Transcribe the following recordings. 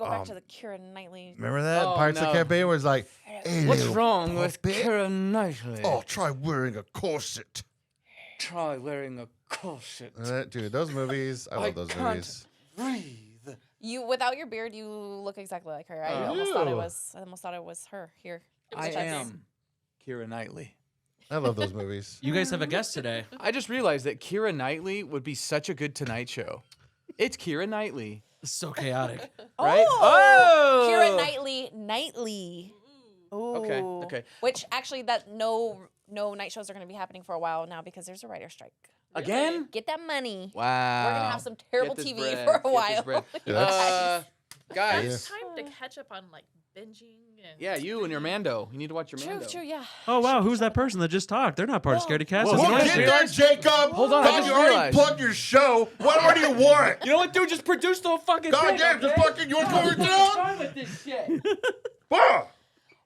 go back to the Keira Knightley. Remember that? Pirates of the Caribbean was like, hey, what's wrong with Keira Knightley? Oh, try wearing a corset. Try wearing a corset. Dude, those movies, I love those movies. Breathe. You, without your beard, you look exactly like her. I almost thought it was her here. I am Keira Knightley. I love those movies. You guys have a guest today. I just realized that Keira Knightley would be such a good Tonight Show. It's Keira Knightley. It's so chaotic. Right? Oh! Keira Knightley. Ooh. Okay. Which actually, that no night shows are going to be happening for a while now because there's a writer's strike. Again? Get that money. Wow. We're going to have some terrible TV bread. for a while. Guys. It's time to catch up on like binging and you and your Mando. You need to watch your Mando. True, yeah. Oh, wow. Who's that person that just talked? They're not part of Scaredycast. We'll get there, Jacob. Hold on, I just you already realized. plugged your show. What more do you want? You know what, dude? Just produce the whole fucking God thing. damn, just fucking yours going down. What's wrong with this shit?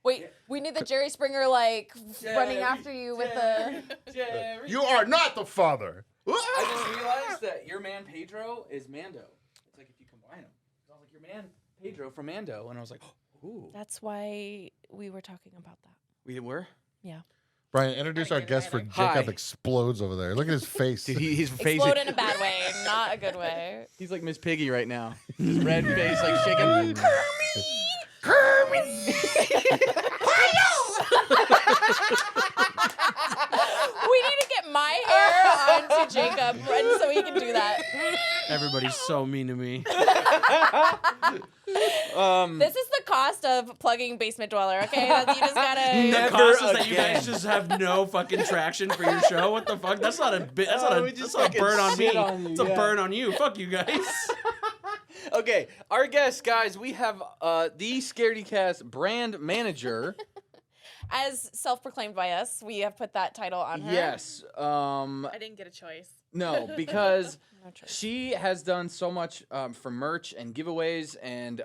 Wait, we need the Jerry Springer, running after you with the... Jerry. You are not the father. I just realized that your man Pedro is Mando. It's like if you combine them. I was like, your man Pedro from Mando. And I was like, ooh. That's why we were talking about that. We were? Yeah. Brian, introduce our guest for Jacob explodes over there. Look at his face. Dude, his face. Explode in a bad way, not a good way. He's like Miss Piggy right now. His red face, like shaking. Kermit! We need to get my hair onto Jacob so he can do that. Everybody's so mean to me. This is the cost of plugging Basement Dweller, okay? You just gotta... The cost is that you guys just have no fucking traction for your show. What the fuck? That's not a bit. That's not a burn on me. It's a burn on you. Fuck you guys. Okay, our guest, guys, we have the Scaredycast brand manager. As self-proclaimed by us, we have put that title on her. Yes. I didn't get a choice. No, because she has done so much for merch and giveaways and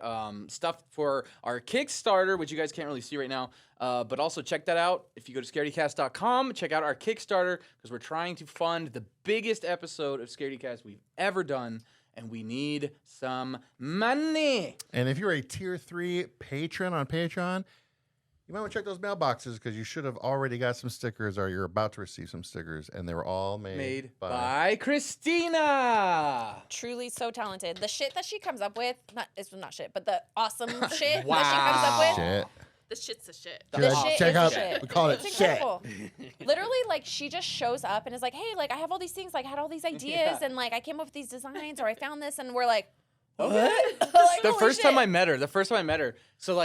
stuff for our Kickstarter, which you guys can't really see right now. But also check that out. If you go to scaredycast.com, check out our Kickstarter because we're trying to fund the biggest episode of Scaredycast we've ever done. And we need some money. And if you're a tier 3 patron on Patreon, you might want to check those mailboxes because you should have already got some stickers or you're about to receive some stickers. And they were all made by Christina. Truly so talented. The shit that she comes up with, it's not shit, but the awesome shit that she comes up with. Shit. The shit's the shit. The shit check is out, shit. we call it It's shit. incredible. Literally, she just shows up and is like, hey, I have all these things, I had all these ideas, and I came up with these designs, or I found this, and we're like, what? The first time I met her, so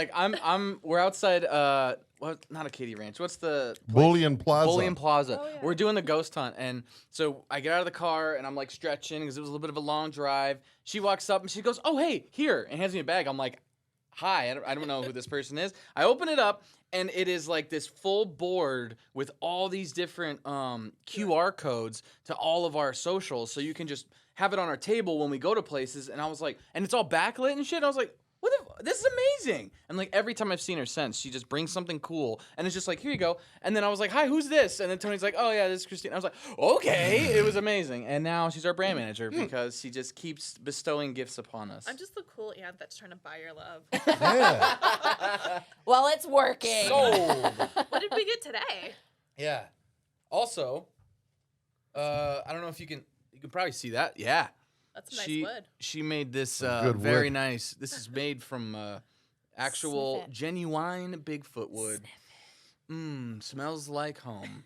we're outside, not a Katy Ranch, what's the place? Bullion Plaza. Bullion Plaza. Oh, yeah. We're doing the ghost hunt, and so I get out of the car, and I'm stretching, because it was a little bit of a long drive. She walks up, and she goes, oh, hey, here, and hands me a bag. I'm like, hi, I don't know who this person is. I open it up, and it is this full board with all these different QR codes to all of our socials, so you can just have it on our table when we go to places. And I was like, and it's all backlit and shit. I was like, this is amazing. And every time I've seen her since, she just brings something cool, and it's just here you go. And then I was like, hi, who's this? And then Tony's like, oh yeah, this is Christine. I was like, okay. It was amazing. And now she's our brand manager because she just keeps bestowing gifts upon us. I'm just the cool aunt that's trying to buy your love. Yeah. Well, it's working. Sold. What did we get today? Yeah. Also, I don't know if you can probably see that. Yeah. That's nice wood. She made this Good very wood. nice. This is made from actual genuine Bigfoot wood. Smells like home.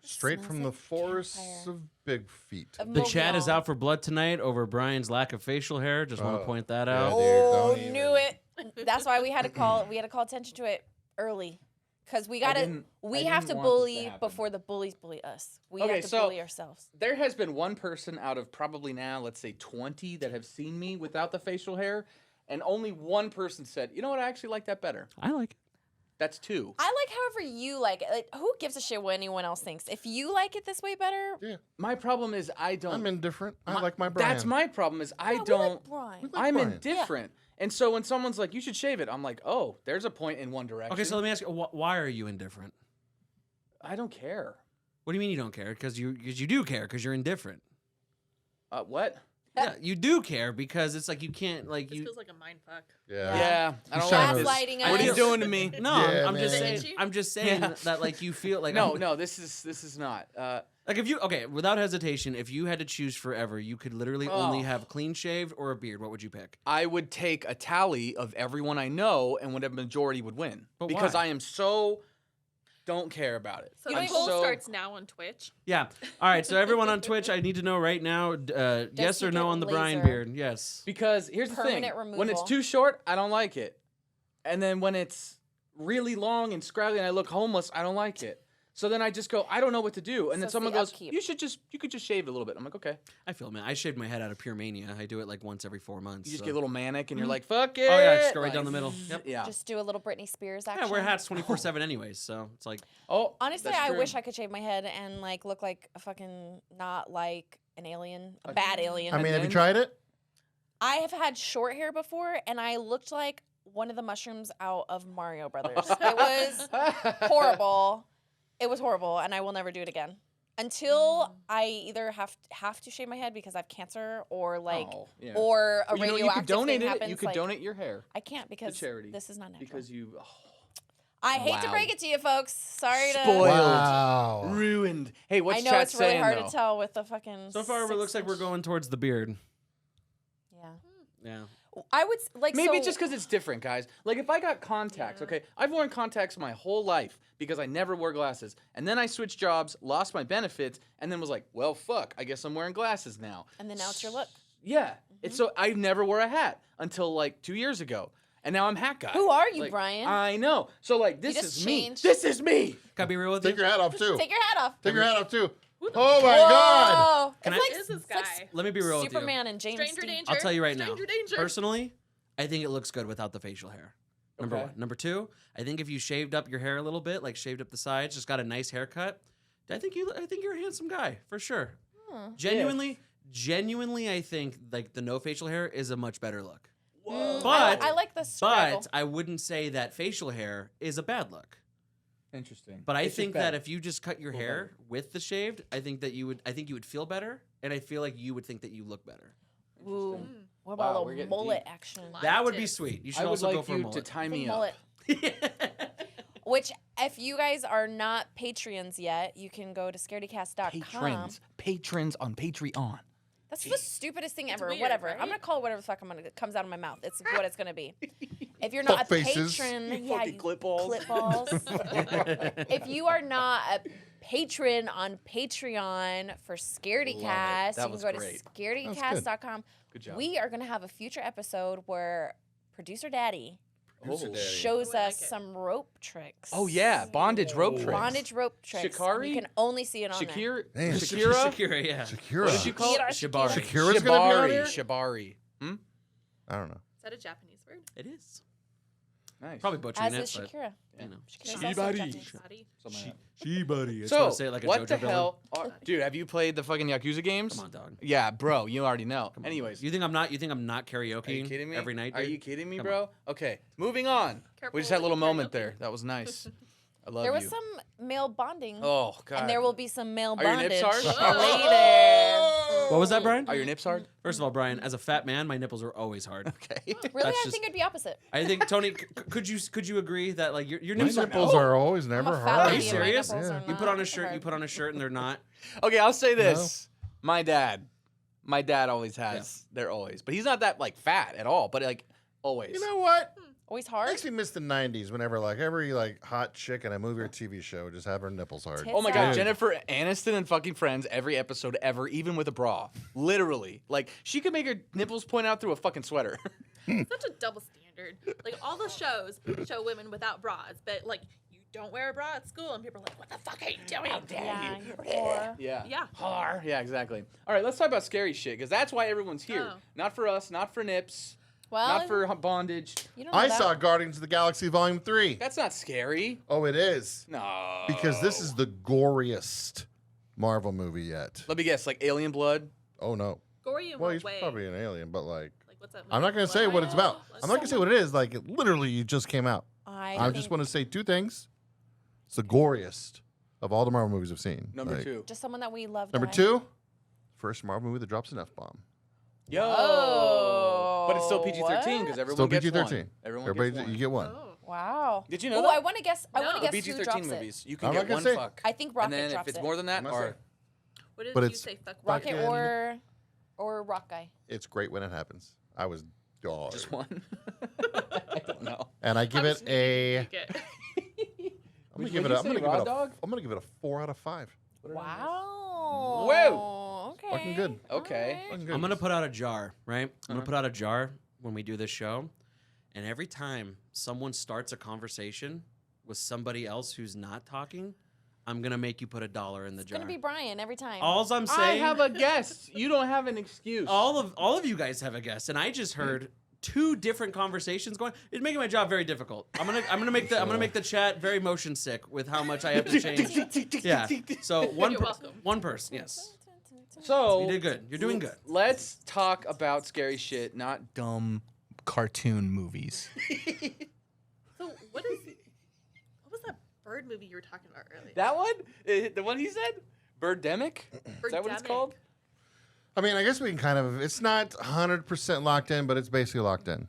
Straight from the like forests campfire. of Big Feet. The chat is out for blood tonight over Brian's lack of facial hair. Just want to point that out. dude, Oh, don't knew it. That's why we had to call attention to it early. Because we have didn't to want this to bully happen. before the bullies bully us. We Okay, have to so- bully ourselves. There has been one person out of probably now, let's say 20 that have seen me without the facial hair, and only one person said, you know what, I actually like that better. I like it. That's 2. I like however you like it. Who gives a shit what anyone else thinks? If you like it this way better, Yeah, My problem is I don't. I'm indifferent. I like my Brian. That's my problem is I yeah, we don't. like Brian. like I'm Brian. indifferent. And so when someone's like, you should shave it, I'm like, oh, there's a point in one direction. Okay, so let me ask you, why are you indifferent? I don't care. What do you mean you don't care? Because you do care, because you're indifferent. What? Yeah, you do care because it's like you can't like This you. feels like a mind fuck. Yeah, I don't trying like to- this. Gaslighting What are you us. doing to me? No, Yeah, I'm just man. saying. I'm just saying Yeah. that like you feel like No, this is not. Like if you without hesitation, if you had to choose forever, you could literally only Oh. have clean shaved or a beard. What would you pick? I would take a tally of everyone I know, and whatever majority would win. But because why? I am so don't care about it. So You the don't poll so- starts now on Twitch. Yeah. All right. So everyone on Twitch, I need to know right now, yes he or no get on the Brian laser? beard. Yes. Because here's the thing: Permanent when it's removal. too short, I don't like it, and then when it's really long and scraggly and I look homeless, I don't like it. So then I just go, I don't know what to do, and So then it's someone the goes, upkeep. you could just shave it a little bit. I'm like, okay. I feel, man. I shaved my head out of pure mania. I do it like once every 4 months. You just so. get a little manic, and you're like, fuck it. Oh yeah, just go right down Like, the middle. Yep. Yeah. Just do a little Britney Spears action. Yeah, wear hats 24/7 anyways, so it's like Oh, Honestly, that's I true. wish I could shave my head and like look like a fucking not like an alien, a bad alien. I mean, have you then- tried it? I have had short hair before, and I looked like one of the mushrooms out of Mario Brothers. It was horrible. It was horrible, and I will never do it again until I either have to shave my head because I have cancer, or like, Oh, yeah. or a You know, radioactive you could donate thing it. happens. You could like, donate your hair I can't because charity. this is not natural. because you I hate to Wow. break it to you, folks. Sorry to. Spoiled. Wow. ruined. Hey, what's I know chat it's really saying, hard though? to tell with the fucking. so far it looks like we're 6-inch. going towards the beard. Yeah, Yeah. I would like. Maybe so, just because it's different, guys. Like if I got contacts, okay, I've worn contacts my whole life because I never wore glasses, and then I switched jobs, lost my benefits, and then was like, well, fuck, I guess I'm wearing glasses now. And then now it's your look. Yeah, it's so I never wore a hat until like 2 years ago, and now I'm hat guy. Who are you, Like, Brian? I know. So like this just is me. changed. This is me. Can I be real with Take you? your hat off too. Take your hat off. Take your hat off too. Who the Oh my God! Whoa. Can it's I- like, Who is this it's like guy? Let me be real with you. Superman and James Stranger Dean. danger. I'll tell you right now. Stranger danger. Personally, I think it looks good without the facial hair. Number Okay. one. Number two, I think if you shaved up your hair a little bit, like shaved up the sides, just got a nice haircut, I think you're a handsome guy for sure. Genuinely, I think like the no facial hair is a much better look. Whoa. But I like the scraggle. But I wouldn't say that facial hair is a bad look. Interesting. But I It's just think that better. if you just cut your Feel hair better. with the shaved, I think you would feel better, and I feel like you would think that you look better. Ooh. Mm. What about Wow, a we're little getting mullet deep. action? Live That would be tips. sweet. You should I would also like go for a you to mullet. tie The me mullet. up. Which, if you guys are not Patreons yet, you can go to scaredycast.com. Patrons on Patreon. That's the stupidest thing ever. weird, Whatever. right? I'm gonna call it whatever the fuck comes out of my mouth. It's what it's gonna be. If you're not a Fuckfaces. patron, You fucking clip balls. Clip balls. If you are not a patron on Patreon for Scaredycast, That you can was go to great. scaredycast.com. Good job. We are gonna have a future episode where producer Daddy Producer Daddy. shows Ooh, I us like it. some rope tricks. Oh yeah, bondage rope tricks. Bondage rope tricks. and Shikari? You can only see it on there. Shakira. Man, Shakira. Shakira, yeah. Shakira. What did you call it? Shakira. Shibari. Shakira's gonna be on here? Shibari. I don't know. Is that a Japanese word? It is. Nice. Probably butchering As it, is but Shakira. you know. Shakira's also Shibari. Japanese. Body. Something like that. She-buddy. I So, say it like a what JoJo the villain. hell? Dude, have you played the fucking Yakuza games? Come on, dog. Yeah, bro, you already know. Come on. Anyways, You think I'm not karaoke are you kidding me? every night? Are dude? you kidding me, Come bro? Okay, moving on. Careful We just had a with little the moment karaoke. there. That was nice. I love There was you. some male bonding. Oh god. And there will be some male Are your nips bondage hard? later. What was that, Brian? Are your nips hard? First of all, Brian, as a fat man, my nipples are always hard. Okay. Really, That's I just- think it'd be opposite. I think Tony, could you agree that like your My nipples nipples are always I'm a never fat hard. Are you lady and my serious? nipples Yeah. are You put on a not shirt, you hard. put on a shirt, and they're not. Okay, I'll say this. My dad always has. Yeah. They're always, but he's not that like fat at all. But like always. You know what? Always hard. Makes me miss the '90s. Whenever like every like hot chick in a movie or TV show would just have her nipples hard. Tits Oh my out. god, Dude. Jennifer Aniston and fucking Friends every episode ever, even with a bra. Literally. Like she could make her nipples point out through a fucking sweater. Such a double standard. Like all the shows show women without bras, but like you don't wear a bra at school, and people are like, "What the fuck are you doing?" Yeah, you're poor. Yeah. Yeah. Har. Yeah, exactly. All right, let's talk about scary shit because that's why everyone's here. Oh. Not for us, not for nips, Well, not for bondage. you don't know I that. saw Guardians of the Galaxy Volume 3. That's not scary. Oh, it is. No. Because this is the goriest Marvel movie yet. Let me guess, like alien blood. Oh no. Gory in Well, what he's way? probably an alien, but like Like what's that? I'm not gonna say what it's about. I'm not gonna say what it is. Like it literally just came out. I just want to say two things. It's the goriest of all the Marvel movies I've seen. Number Like, two. just someone that we love. Number died. 2, first Marvel movie that drops an F-bomb. Yo. Oh, But it's still PG-13 because everyone Still gets PG-13. one. Everyone Everybody, gets one. you get one. Oh. Wow. Did you know Ooh, that? I want to guess. I No. want to The guess who PG-13 drops movies, it. you can I'm get not gonna one say. fuck. I think Rocket And then drops if it's it. more than that, I'm not or saying. What did But you it's say? Fuck Rocket fucking- or Rock Guy. It's great when it happens. I was dog. just one. I don't know. And I give I'm it sneaking a. peek it. I'm Would gonna give it. you I'm say gonna give raw it a. dog? I'm gonna give it a 4 out of 5. Wow. Whoa. Okay. Fucking good. Okay. Alright. Fucking good. I'm gonna put out a jar, right? I'm gonna put out a jar when we do this show, and every time someone starts a conversation with somebody else who's not talking, I'm gonna make you put $1 in the It's jar. gonna be Brian every time. All's I'm I saying, have a guest. You don't have an excuse. all of you guys have a guess, and I just heard 2 different conversations going. It's making my job very difficult. I'm gonna make the chat very motion sick with how much I have to change. Yeah. So You're welcome. one person. Yes. So You did good. You're doing good. Let's talk about scary shit, not dumb cartoon movies. So what was that bird movie you were talking about earlier? That one? The one he said? Birdemic? Is that what it's Birdemic. called? I mean, I guess we can kind of. It's not 100% locked in, but it's basically locked in.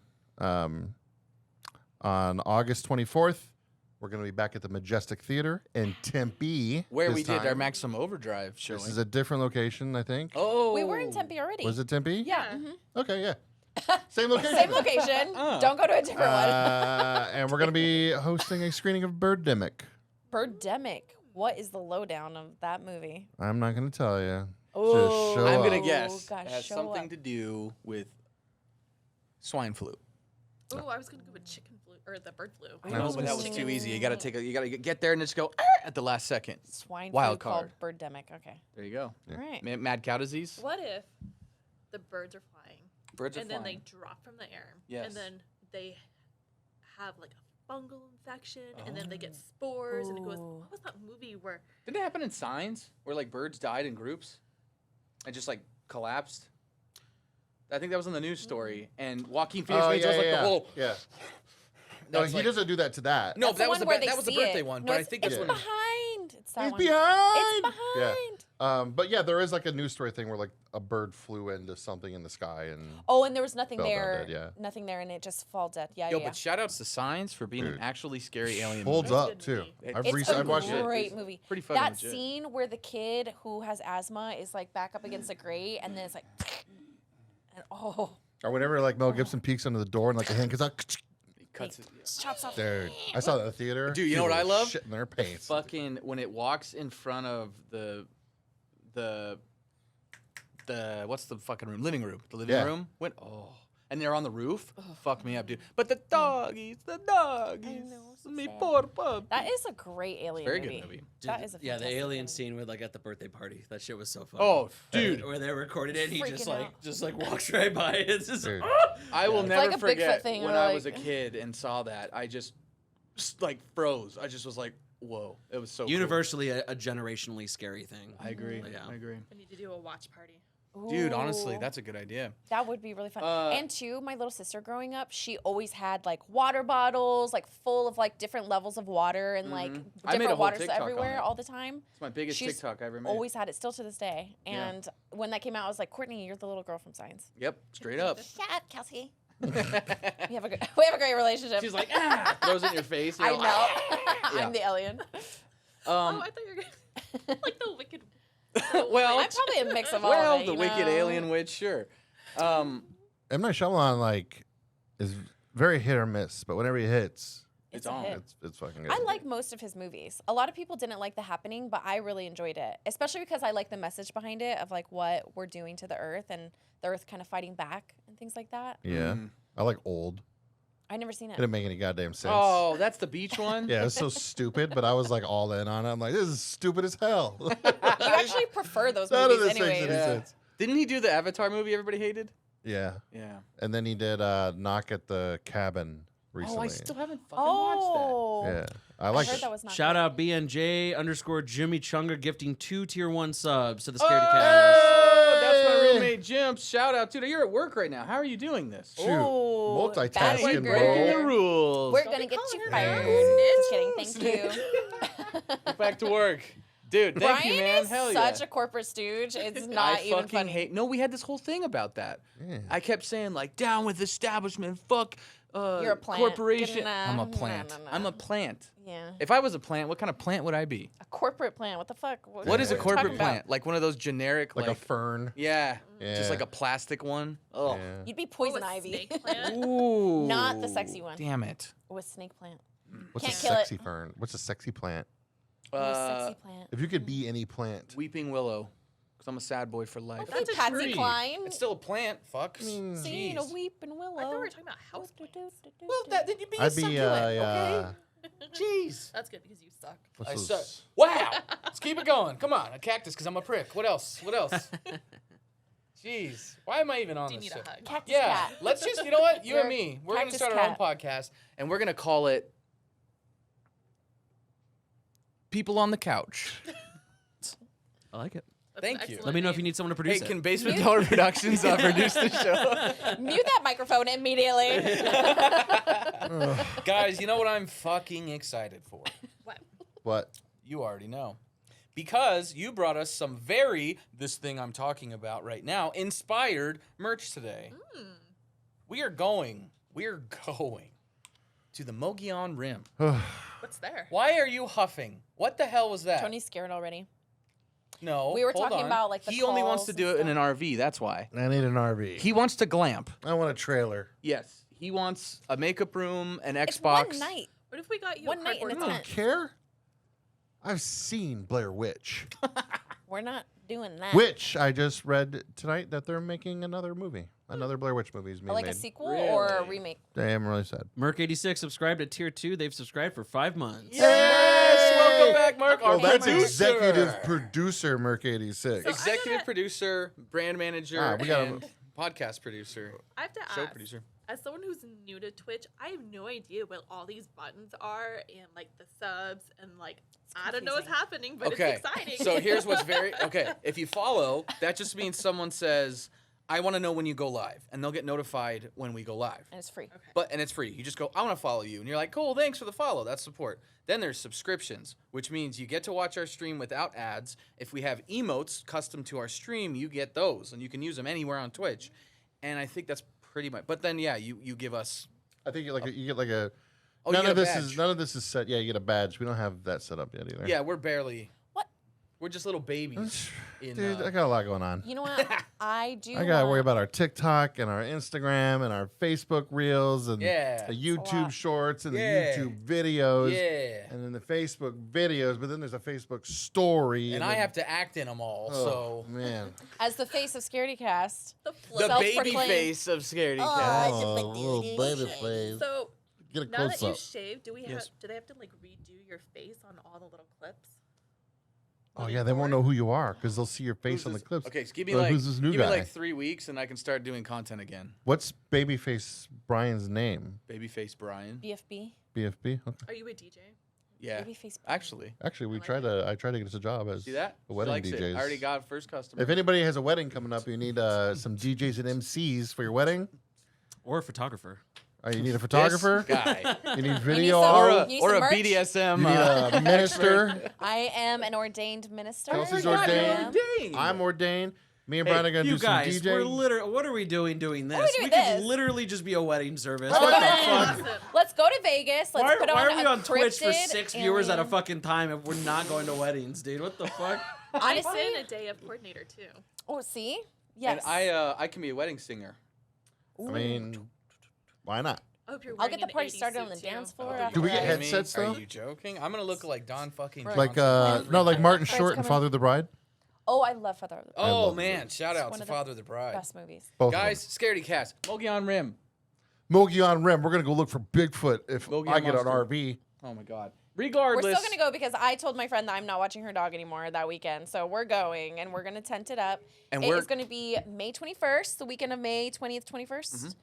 On August 24th, we're going to be back at the Majestic Theater in Tempe. Where this we did our time. Maximum Overdrive showing. This is a different location, I think. Oh. We were in Tempe already. Was it Tempe? Yeah. Yeah. mhm. Okay, yeah. Same location. Same location. Oh. Don't go to a different one. And we're going to be hosting a screening of Birdemic. Birdemic. What is the lowdown of that movie? I'm not going to tell you. Oh, show I'm going to up. guess gosh, it has show something up. to do with swine flu. Oh, I was gonna go with chicken flu or the bird flu. I know, but that was too easy. You got to get there and just go at the last second. Swine Wild flu card. called Birdemic. Okay. There you go. Yeah. All right. Mad cow disease. What if the birds are flying Birds are and then flying. they drop from the air Yes. and then they have like a fungal infection and then they get spores and it goes. Ooh. What was that movie where? Didn't it happen in Signs where like birds died in groups and just like collapsed? I think that was in the news story. And Joaquin Phoenix Oh, does yeah, like yeah, the whole. yeah. No, That's he like- doesn't do that to that. No, That's that the was one where they that was the see birthday it. one. No, But I it's- think that's it's when. behind. It's that He's one. behind. It's behind. But yeah, there is like a news story thing where like a bird flew into something in the sky and Oh, and there was nothing Fell down there. dead, yeah. Nothing there, and it just fall dead. Yeah, Yo, yeah. but shout outs to Signs for being an Dude. actually scary alien holds movie. That's a up good too. movie. I've It's recently a watched it. great movie. Pretty fucking That legit. scene where the kid who has asthma is like back up against a grate, and then it's like, and oh, Or whenever like Mel Gibson peeks under the door and like a hand goes out. He cuts it. just chops off. Dude, I saw that in the theater. Dude, you know what People I were love? Shitting their pants. Fucking when it walks in front of the what's the fucking room? Living room. The living Yeah. room. When and they're on the roof. Fuck me up, dude. But the Mm. doggies. know, so Me sad. poor pup. That is a great alien Very movie. good movie. That is a yeah, the fantastic alien movie. scene with like at the birthday party. That shit was so fun. Oh, dude. where they recorded it, and he Freaking just out. walks right by it. It's just Dude. I will It's never like a Bigfoot forget thing, when or I was a like- kid and saw that. I just like froze. I just was like, whoa. It was so cool. universally a generationally scary thing. I agree. Yeah. I agree. We need to do a watch party. Dude, honestly, Ooh. that's a good idea. That would be really fun. Uh, And too, my little sister growing up, she always had like water bottles, like full of like different levels of water and like I made a different whole waters TikTok on everywhere it. all the time. It's my biggest She's TikTok I ever made. Always had it still to this day. Yeah. And when that came out, I was like, Courtney, you're the little girl from Science. Yep, straight up. Shut up, Kelsey. We have a great relationship. She's like, ah, throws it in your face. You I know, know. Yeah. I'm the alien. Oh, I thought you were gonna like the wicked. well, I'm probably a mix of all well, of it. the you wicked know? alien witch, sure. M. Night Shyamalan like is very hit or miss, but whenever he hits, It's on. a hit. it's fucking good. I like most of his movies. A lot of people didn't like The Happening, but I really enjoyed it, especially because I like the message behind it of like what we're doing to the earth and the earth kind of fighting back and things like that. Yeah, Mm. I like Old. I never seen It it. didn't make any goddamn sense. Oh, that's the beach one. Yeah, it's so stupid, but I was like all in on it. I'm like, this is stupid as hell. You actually prefer those None of movies this makes anyway. any Yeah. sense. Didn't he do the Avatar movie everybody hated? Yeah, Yeah. and then he did Knock at the Cabin recently. Oh, I still haven't fucking watched Oh, Yeah, I I like heard it. that was not Shout good. out BNJ _Jimmy Chunga gifting 2 tier 1 subs to the that. Scaredycast. Oh, that's my Hey! roommate Jim. Shout out, dude. You're at work right now. How are you doing this? Shoot, Ooh, multitasking, bad You're worker. bro. breaking the rules. We're Don't gonna be get calling you her fired. that. Just kidding. Thank you. Back to work. Dude, thank Brian you, man. is Hell such yeah. a corporate stooge. It's I not even fucking funny. hate. No, we had this whole thing about that. Yeah. I kept saying like, down with establishment. Fuck. You're a plant. Corporation. Nah, I'm a nah, plant. nah, nah. I'm a plant. Yeah. If I was a plant, what kind of plant would I be? A corporate plant. What the fuck? What is a are you corporate talking about? plant? Like one of those generic, Like a fern. Yeah, just Yeah. like a plastic one. Oh. Yeah. You'd be Oh, poison a ivy. snake plant? Ooh. Not the sexy one. Damn it. With snake plant. What's Can't a kill it. sexy fern? What's a sexy plant? Sexy plant. If you could be any plant. Weeping willow. Because I'm a sad boy for life. That's a Patsy tree. Cline. It's still a plant. Fuck. Seen a Jeez. weeping willow. I thought we were talking about house plants. Well, then you'd be a I'd be succulent, okay? Jeez. That's good because you suck. what's I those- suck. Wow. Let's keep it going. Come on. A cactus because I'm a prick. What else? What else? Jeez. Why am I even on Do you this need a show? hug? Cactus Yeah. cat. Let's just, you know what? You You're and me. We're going to cactus start our own cat. podcast and we're going to call it People on the Couch. I like it. That's an Thank you. excellent Let me know if you name. need someone to Hey, produce can it. Basement Dollar Productions produce the show? Mute that microphone immediately. Guys, you know what I'm fucking excited for? What? What? You already know. Because you brought us some this thing I'm talking about right now, inspired merch today. We are going to the Mogollon Rim. What's there? Why are you huffing? What the hell was that? Tony's scared already. No, We were hold talking on. about, like, the He only wants to calls do and it in an RV, that's why. I need an RV. He wants to glamp. I want a trailer. Yes. He wants a makeup room, an It's Xbox. one night. What if we got you One a night in cardboard a I don't tent. care. I've seen Blair Witch, We're not doing that. which I just read tonight that they're making another movie. Another Blair Witch movie is being Like made. a sequel or a Really? remake? They haven't really said. Merc86 subscribed to tier 2. They've subscribed for 5 months. Yes! Welcome back, Mark. Well, Our that's producer. executive producer Merc 86. So- Executive producer, brand manager, we got and podcast producer, I have to show ask, producer. as someone who's new to Twitch, I have no idea what all these buttons are and like the subs and like I don't know what's confusing. happening, but Okay, it's exciting. so here's what's okay. If you follow, that just means someone says, "I want to know when you go live," and they'll get notified when we go live. And it's free. Okay. And it's free. You just go, "I want to follow you," and you're like, "Cool, thanks for the follow." That's support. Then there's subscriptions, which means you get to watch our stream without ads. If we have emotes custom to our stream, you get those, and you can use them anywhere on Twitch. And I think that's pretty much. But then, yeah, you give us. I think you get like a. Oh, none you of get a this badge. is none of this is set. Yeah, you get a badge. We don't have that set up yet either. Yeah, we're barely. What? We're just little babies. Dude, I got a lot going on. You know what? I do. I gotta worry want- about our TikTok and our Instagram and our Facebook reels and Yeah. the a YouTube lot. shorts and Yeah. the YouTube videos. Yeah. And then the Facebook videos, but then there's a Facebook story. And I have to act in them all, Oh, so. man. As the face of Scaredycast. the The flip. baby Self-proclaimed. face of Scaredycast. Oh, little baby face. So Get a now close that you up. shaved, do Yes. they have to like redo your face on all the little clips? Oh yeah, they won't know who you are because they'll see your face on the clips. Okay, so give me But like who's this new give me guy? like 3 weeks and I can start doing content again. What's Babyface Brian's name? Babyface Brian. BFB. BFB. Okay. Are you a DJ? Yeah. Babyface. Actually, Actually, I like I tried to get us a job as see that? a She wedding likes it. DJs. I already got first customer. If anybody has a wedding coming up, you need some DJs and MCs for your wedding. Or a photographer. You need a This photographer. guy. You need video. some- or art. You need or some a merch? BDSM. You need a minister. I am an ordained minister. Kelsey's Oh my God, you're ordained. ordained. I'm ordained. Me and Hey, Brian are gonna You do some guys, we're DJing. literally. What are we doing this? are we doing we could this? literally just be a wedding service. Let's What go the to- fuck? Awesome. Let's go to Vegas. Let's Why, put on why are we a on Twitch for cryptid 6 viewers at a alien. fucking time if we're not going to weddings, dude? What the fuck? I Honestly, sit in a day of coordinator too. oh, see? And Yes. I can be a wedding singer. I mean, why not? I hope you're I'll wearing get the an party 80s started on suit, the too. dance floor. Oh, after Do we get that. kidding me? headsets, though? Are you joking? I'm gonna look like Don fucking Like Johnson. no, like Martin Friends Short and coming. Father of the Bride. Oh, I love Father of the I Oh love man, those. shout out One to of the Father of the Bride. Best movies. Both Guys, Scaredycast, Mogollon Rim. Mogollon Rim. We're gonna go look for Bigfoot if Mogollon I get an Monster. RV. Oh my God. We're Regardless, still gonna go because I told my friend that I'm not watching her dog anymore that weekend. So we're going and we're gonna tent it up. And It we're- is gonna be May 21st, the weekend of May 20th, 21st.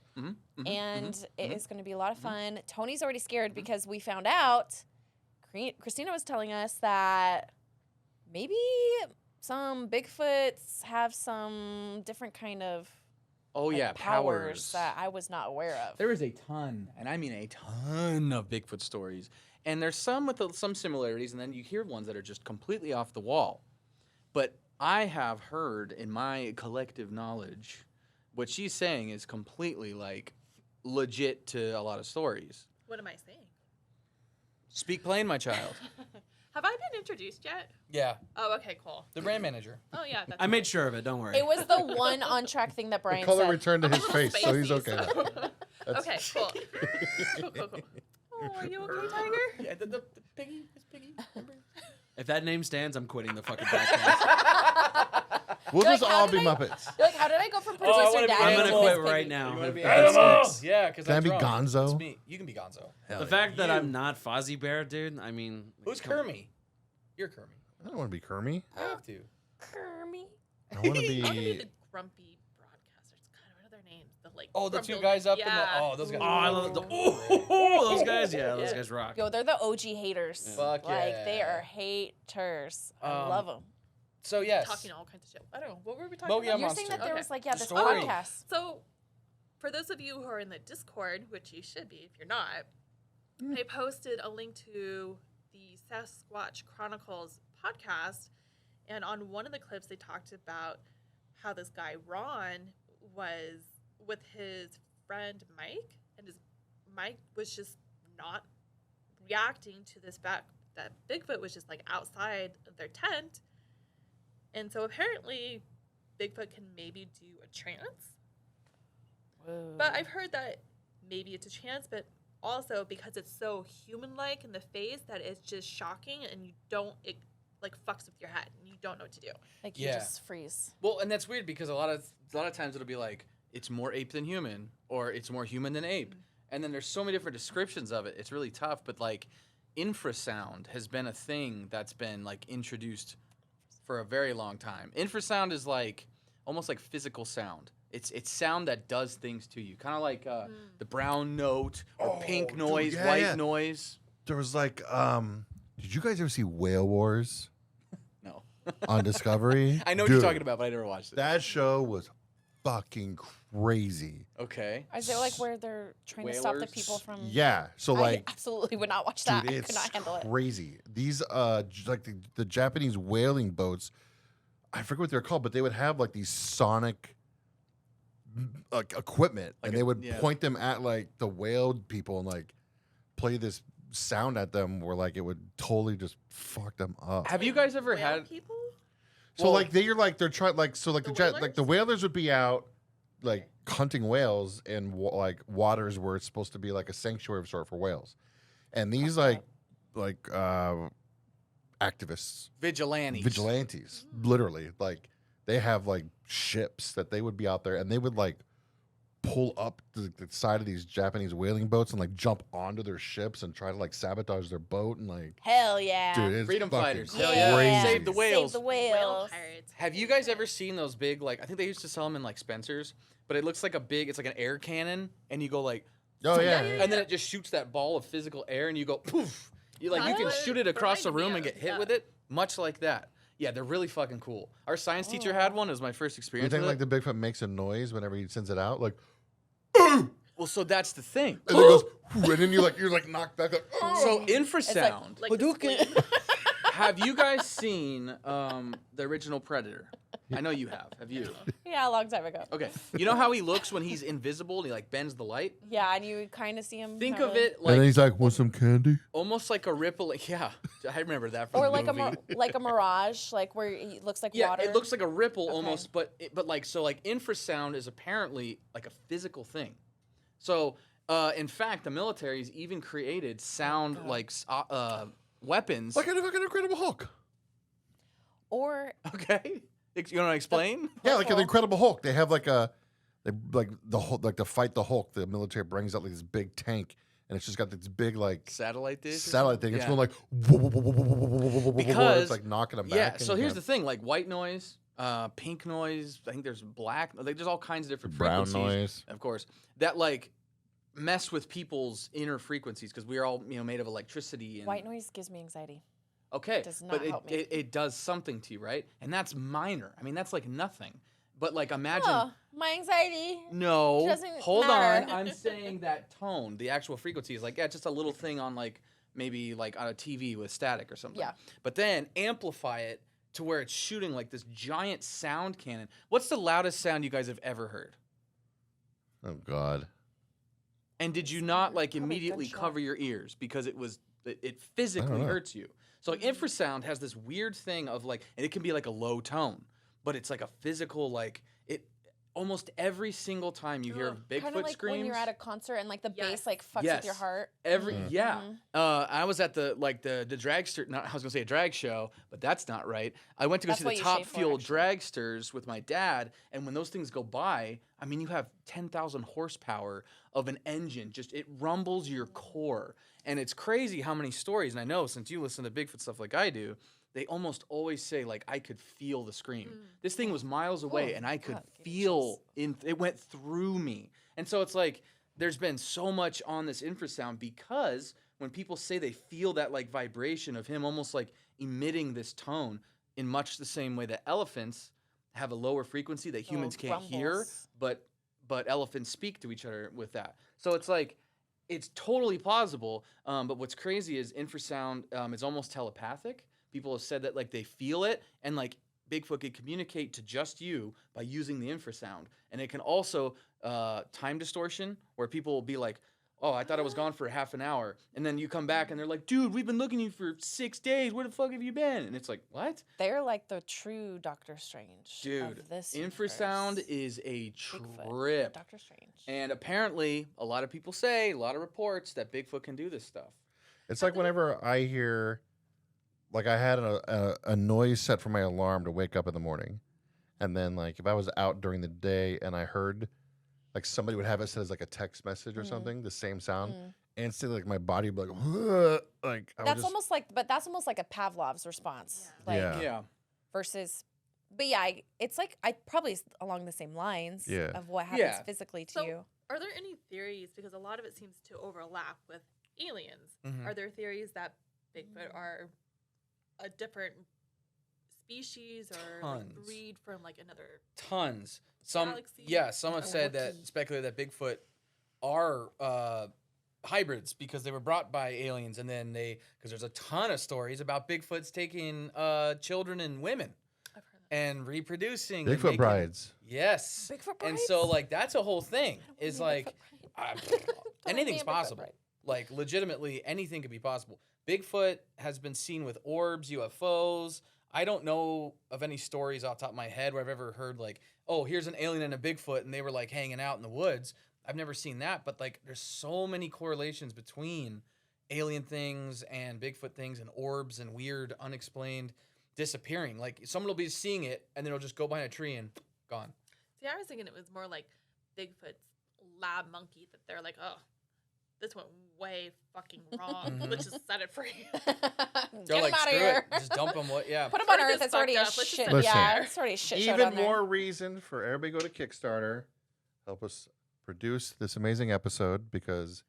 And it is gonna be a lot of fun. Tony's already scared because we found out, Christina was telling us that maybe some Bigfoots have some different kind of Oh yeah, powers. that I was not aware of. There is a ton, and I mean a ton of Bigfoot stories. And there's some with some similarities, and then you hear ones that are just completely off the wall. But I have heard in my collective knowledge, what she's saying is completely like legit to a lot of stories. What am I saying? Speak plain, my child. Have I been introduced yet? Yeah, Oh, okay, cool. the brand manager. Oh, yeah. That's I made sure of it. Don't worry. It was the one on track thing that The Brian color said. returned to his I'm a face, so little he's spacey, okay so- now. Okay, cool. Cool. Oh, are you okay, Tiger? Yeah, the piggy, it's piggy. Remember? If that name stands, I'm quitting the fucking podcast. We'll You're just like, all how be did I- Muppets. You're like, how did I go from Oh, I producer wanna be dad I'm to gonna Animal. quit Miss right Piggy? now. You want to be That's animal? next. Yeah, because Can I be Gonzo? It's me. You can be Gonzo. Hell The yeah. fact that You. I'm not Fozzie Bear, dude. I mean, Who's come- Kermie? You're Kermie. I don't want to be Kermie. I have to. Kermie. I want to I want to be be. the grumpy broadcaster. It's kind of what are their names? The like. Oh, the grumpy two old- guys up yeah. in the. Oh, those guys. Oh, I love the. Oh, those guys. Yeah, those Yeah. guys rock. Yo, they're the OG haters. Fuck Like, they yeah. are haters. I Um, love them. So yes. Talking all kinds of shit. I don't know. What were we talking Mogollon about? You're Monster. saying that there Okay. was like, yeah, The this story. podcast. So, for those of you who are in the Discord, which you should be if you're not, I posted a link to the Sasquatch Chronicles podcast, and on one of the clips, they talked about how this guy Ron was with his friend Mike, and his Mike was just not reacting to this fact that Bigfoot was just like outside of their tent, and so apparently Bigfoot can maybe do a trance. But I've heard that maybe it's a chance, but also because it's so human-like in the face that it's just shocking, and it like fucks with your head, and you don't know what to do. Like, you Yeah. just freeze. Well, and that's weird because a lot of times it'll be like it's more ape than human, or it's more human than ape, and then there's so many different descriptions of it. It's really tough. But like, infrasound has been a thing that's been like introduced for a very long time. Infrasound is like almost like physical sound. It's sound that does things to you, kind of like the brown note or pink dude, noise, yeah, white yeah. noise. There was like, did you guys ever see Whale Wars No, on Discovery? I know what Dude, you're talking about, but I never watched it. That show was fucking crazy. Okay. Is it like where they're trying to stop the Whalers? people from? Yeah. So like, I absolutely would not watch that. dude, I it's could not handle it. crazy. These like the Japanese whaling boats, I forget what they're called, but they would have like these sonic like equipment, Like and a- they would yeah. point them at like the whale people and like play this sound at them where like it would totally just fuck them up. Have you guys ever Whale had? people? So Well- like they're trying like so like The like the whalers would be out like hunting whales in like waters where it's supposed to be like a sanctuary of sort for whales, and these like activists, vigilantes, literally like they have like ships that they would be out there and they would like pull up the side of these Japanese whaling boats and like jump onto their ships and try to like sabotage their boat and like Hell yeah. dude, it's Freedom fucking fighters. Yeah. Hell yeah. crazy. Save the whales. Save the Whale whales. pirates. Have you guys ever seen those big, like, I think they used to sell them in like Spencer's, but it looks like it's like an air cannon, and you go like, Oh yeah, yeah, and then it just shoots that ball of physical air, and you go poof. You can That's shoot it across the reminded room me and of, get hit yeah. with it, much like that. Yeah, they're really fucking cool. Our science teacher had one. It was my first You experience think with like it. the Bigfoot makes a noise whenever he sends it out, like, Well, so that's the thing. and it goes, and then you're like knocked back, like, So infrasound. Like the Hadouken. spleen. Have you guys seen the original Predator? I know you have. Have you? Yeah, a long time ago. Okay. You know how he looks when he's invisible and he like bends the light? Yeah, and you kind of see him. Think kinda- of it and then like he's like, "Want some candy?" almost like a ripple. Yeah, I remember that from Or the like movie. like a mirage, like where he looks like Yeah, water. it looks like a ripple Okay. almost, but like so like infrasound is apparently like a physical thing. So in fact, the military's even created sound like weapons. Like a fucking Incredible Hulk. Or Okay, you want to explain? Yeah, like an Cool. Incredible Hulk. They have like a, they like the Hulk, like to fight the Hulk. The military brings out like this big tank, and it's just got this big like Satellite dish. or satellite thing. something? It's Yeah. going like Because- it's like knocking them back. Yeah. and So here's the kinda thing: like white noise, pink noise. I think there's black. Like there's all kinds of different brown frequencies. noise. Of course, that like mess with people's inner frequencies because we are all made of electricity and white noise gives me anxiety. okay, does but not help me. it does something to you, right? And that's minor. I mean, that's like nothing. But like imagine My anxiety. No. Doesn't Hold matter. on. I'm saying that tone, the actual frequency is like, yeah, just a little thing on like maybe like on a TV with static or something. Yeah. But then amplify it to where it's shooting like this giant sound cannon. What's the loudest sound you guys have ever heard? Oh God. And did you not like Probably immediately gunshot. cover your ears because it physically know. hurts you? So like infrasound has this weird thing of like, and it can be like a low tone, but it's like a physical like it. Almost every single time you hear Ugh. Bigfoot Kind of like screams, when you're at a concert and like the Yes. bass like fucks Yes. with your heart. yeah. Mhm. I was at the dragster. Not I was gonna say a drag show, but that's not right. I went to go That's see what the you Top shave for, Fuel actually. dragsters with my dad, and when those things go by, I mean, you have 10,000 horsepower of an engine. Just it rumbles your core, and it's crazy how many stories. And I know since you listen to Bigfoot stuff like I do, they almost always say like I could feel the scream. This thing was miles away, Oh, and I could God, give me feel it went through me. And so it's like there's been so much on this infrasound because when people say they feel that like vibration of him almost like emitting this tone in much the same way that elephants have a lower frequency that humans can't hear, grumbles. but elephants speak to each other with that. So it's like it's totally plausible. But what's crazy is infrasound is almost telepathic. People have said that like they feel it and like Bigfoot can communicate to just you by using the infrasound. And it can also time distortion where people will be like, oh, I thought I was gone for half an hour. And then you come back and they're like, dude, we've been looking at you for 6 days. Where the fuck have you been? And it's like, what? They're like the true Doctor Strange. Dude, of this infrasound universe. is a Bigfoot, trip. Doctor Strange. And apparently, a lot of people say, a lot of reports that Bigfoot can do this stuff. It's like whenever I hear, like I had a noise set for my alarm to wake up in the morning, and then like if I was out during the day and I heard, like somebody would have it set as like a text message or something, the same sound, instantly like my body would be like, "Ugh," like I would That's just, almost like, but that's almost like a Pavlov's response. Yeah. Like Yeah. Yeah. versus, but yeah, it's like I probably along the same lines Yeah. of what happens Yeah. physically to So, you. are there any theories? Because a lot of it seems to overlap with aliens. Mhm. Are there theories that Bigfoot are a different species or like Tons. breed from like another? Tons. Some Galaxy? some have said that speculated that Bigfoot are hybrids because they were brought by aliens, and then because there's a ton of stories about Bigfoot's taking children and women I've heard that. and reproducing. and Bigfoot making- brides. Yes. Bigfoot And brides? so like that's a whole thing. Is be a like Bigfoot anything's Bigfoot possible. bride. Like legitimately anything could be possible. Bigfoot has been seen with orbs, UFOs. I don't know of any stories off the top of my head where I've ever heard like, oh, here's an alien and a Bigfoot and they were like hanging out in the woods. I've never seen that, but like there's so many correlations between alien things and Bigfoot things and orbs and weird unexplained disappearing. Like someone will be seeing it and then it'll just go behind a tree and gone. See, I was thinking it was more like Bigfoot's lab monkey that they're like, oh, this went way fucking wrong. Let's just set it free. Get They're him like, out of screw here. it. Just dump them. Yeah. Put him on Earth Earth. is It's already a fucked up. Let's just shit. send it Yeah, there. it's already a shit show Even down there. more reason for everybody go to Kickstarter, help us produce this amazing episode because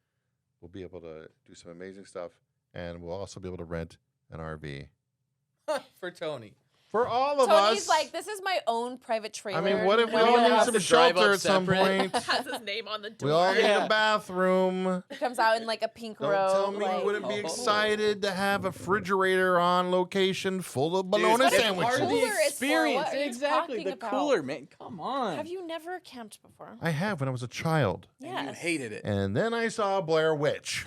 we'll be able to do some amazing stuff, and we'll also be able to rent an RV For Tony. for all of Tony's us. like, this is my own private trailer. I mean, what if we No all one need has some to drive shelter up at some separate. point? Has his name on the door. We all need Yeah. a bathroom. He comes out in like a pink Don't robe. tell me like, you wouldn't be Oh. excited to have a refrigerator on location full of bologna Dude, it's sandwiches. part of the Cooler is for experience. what are you Exactly. talking The about? cooler, man. Come on. Have you never camped before? I have when I was a child. And Yes. you hated it. And then I saw Blair Witch.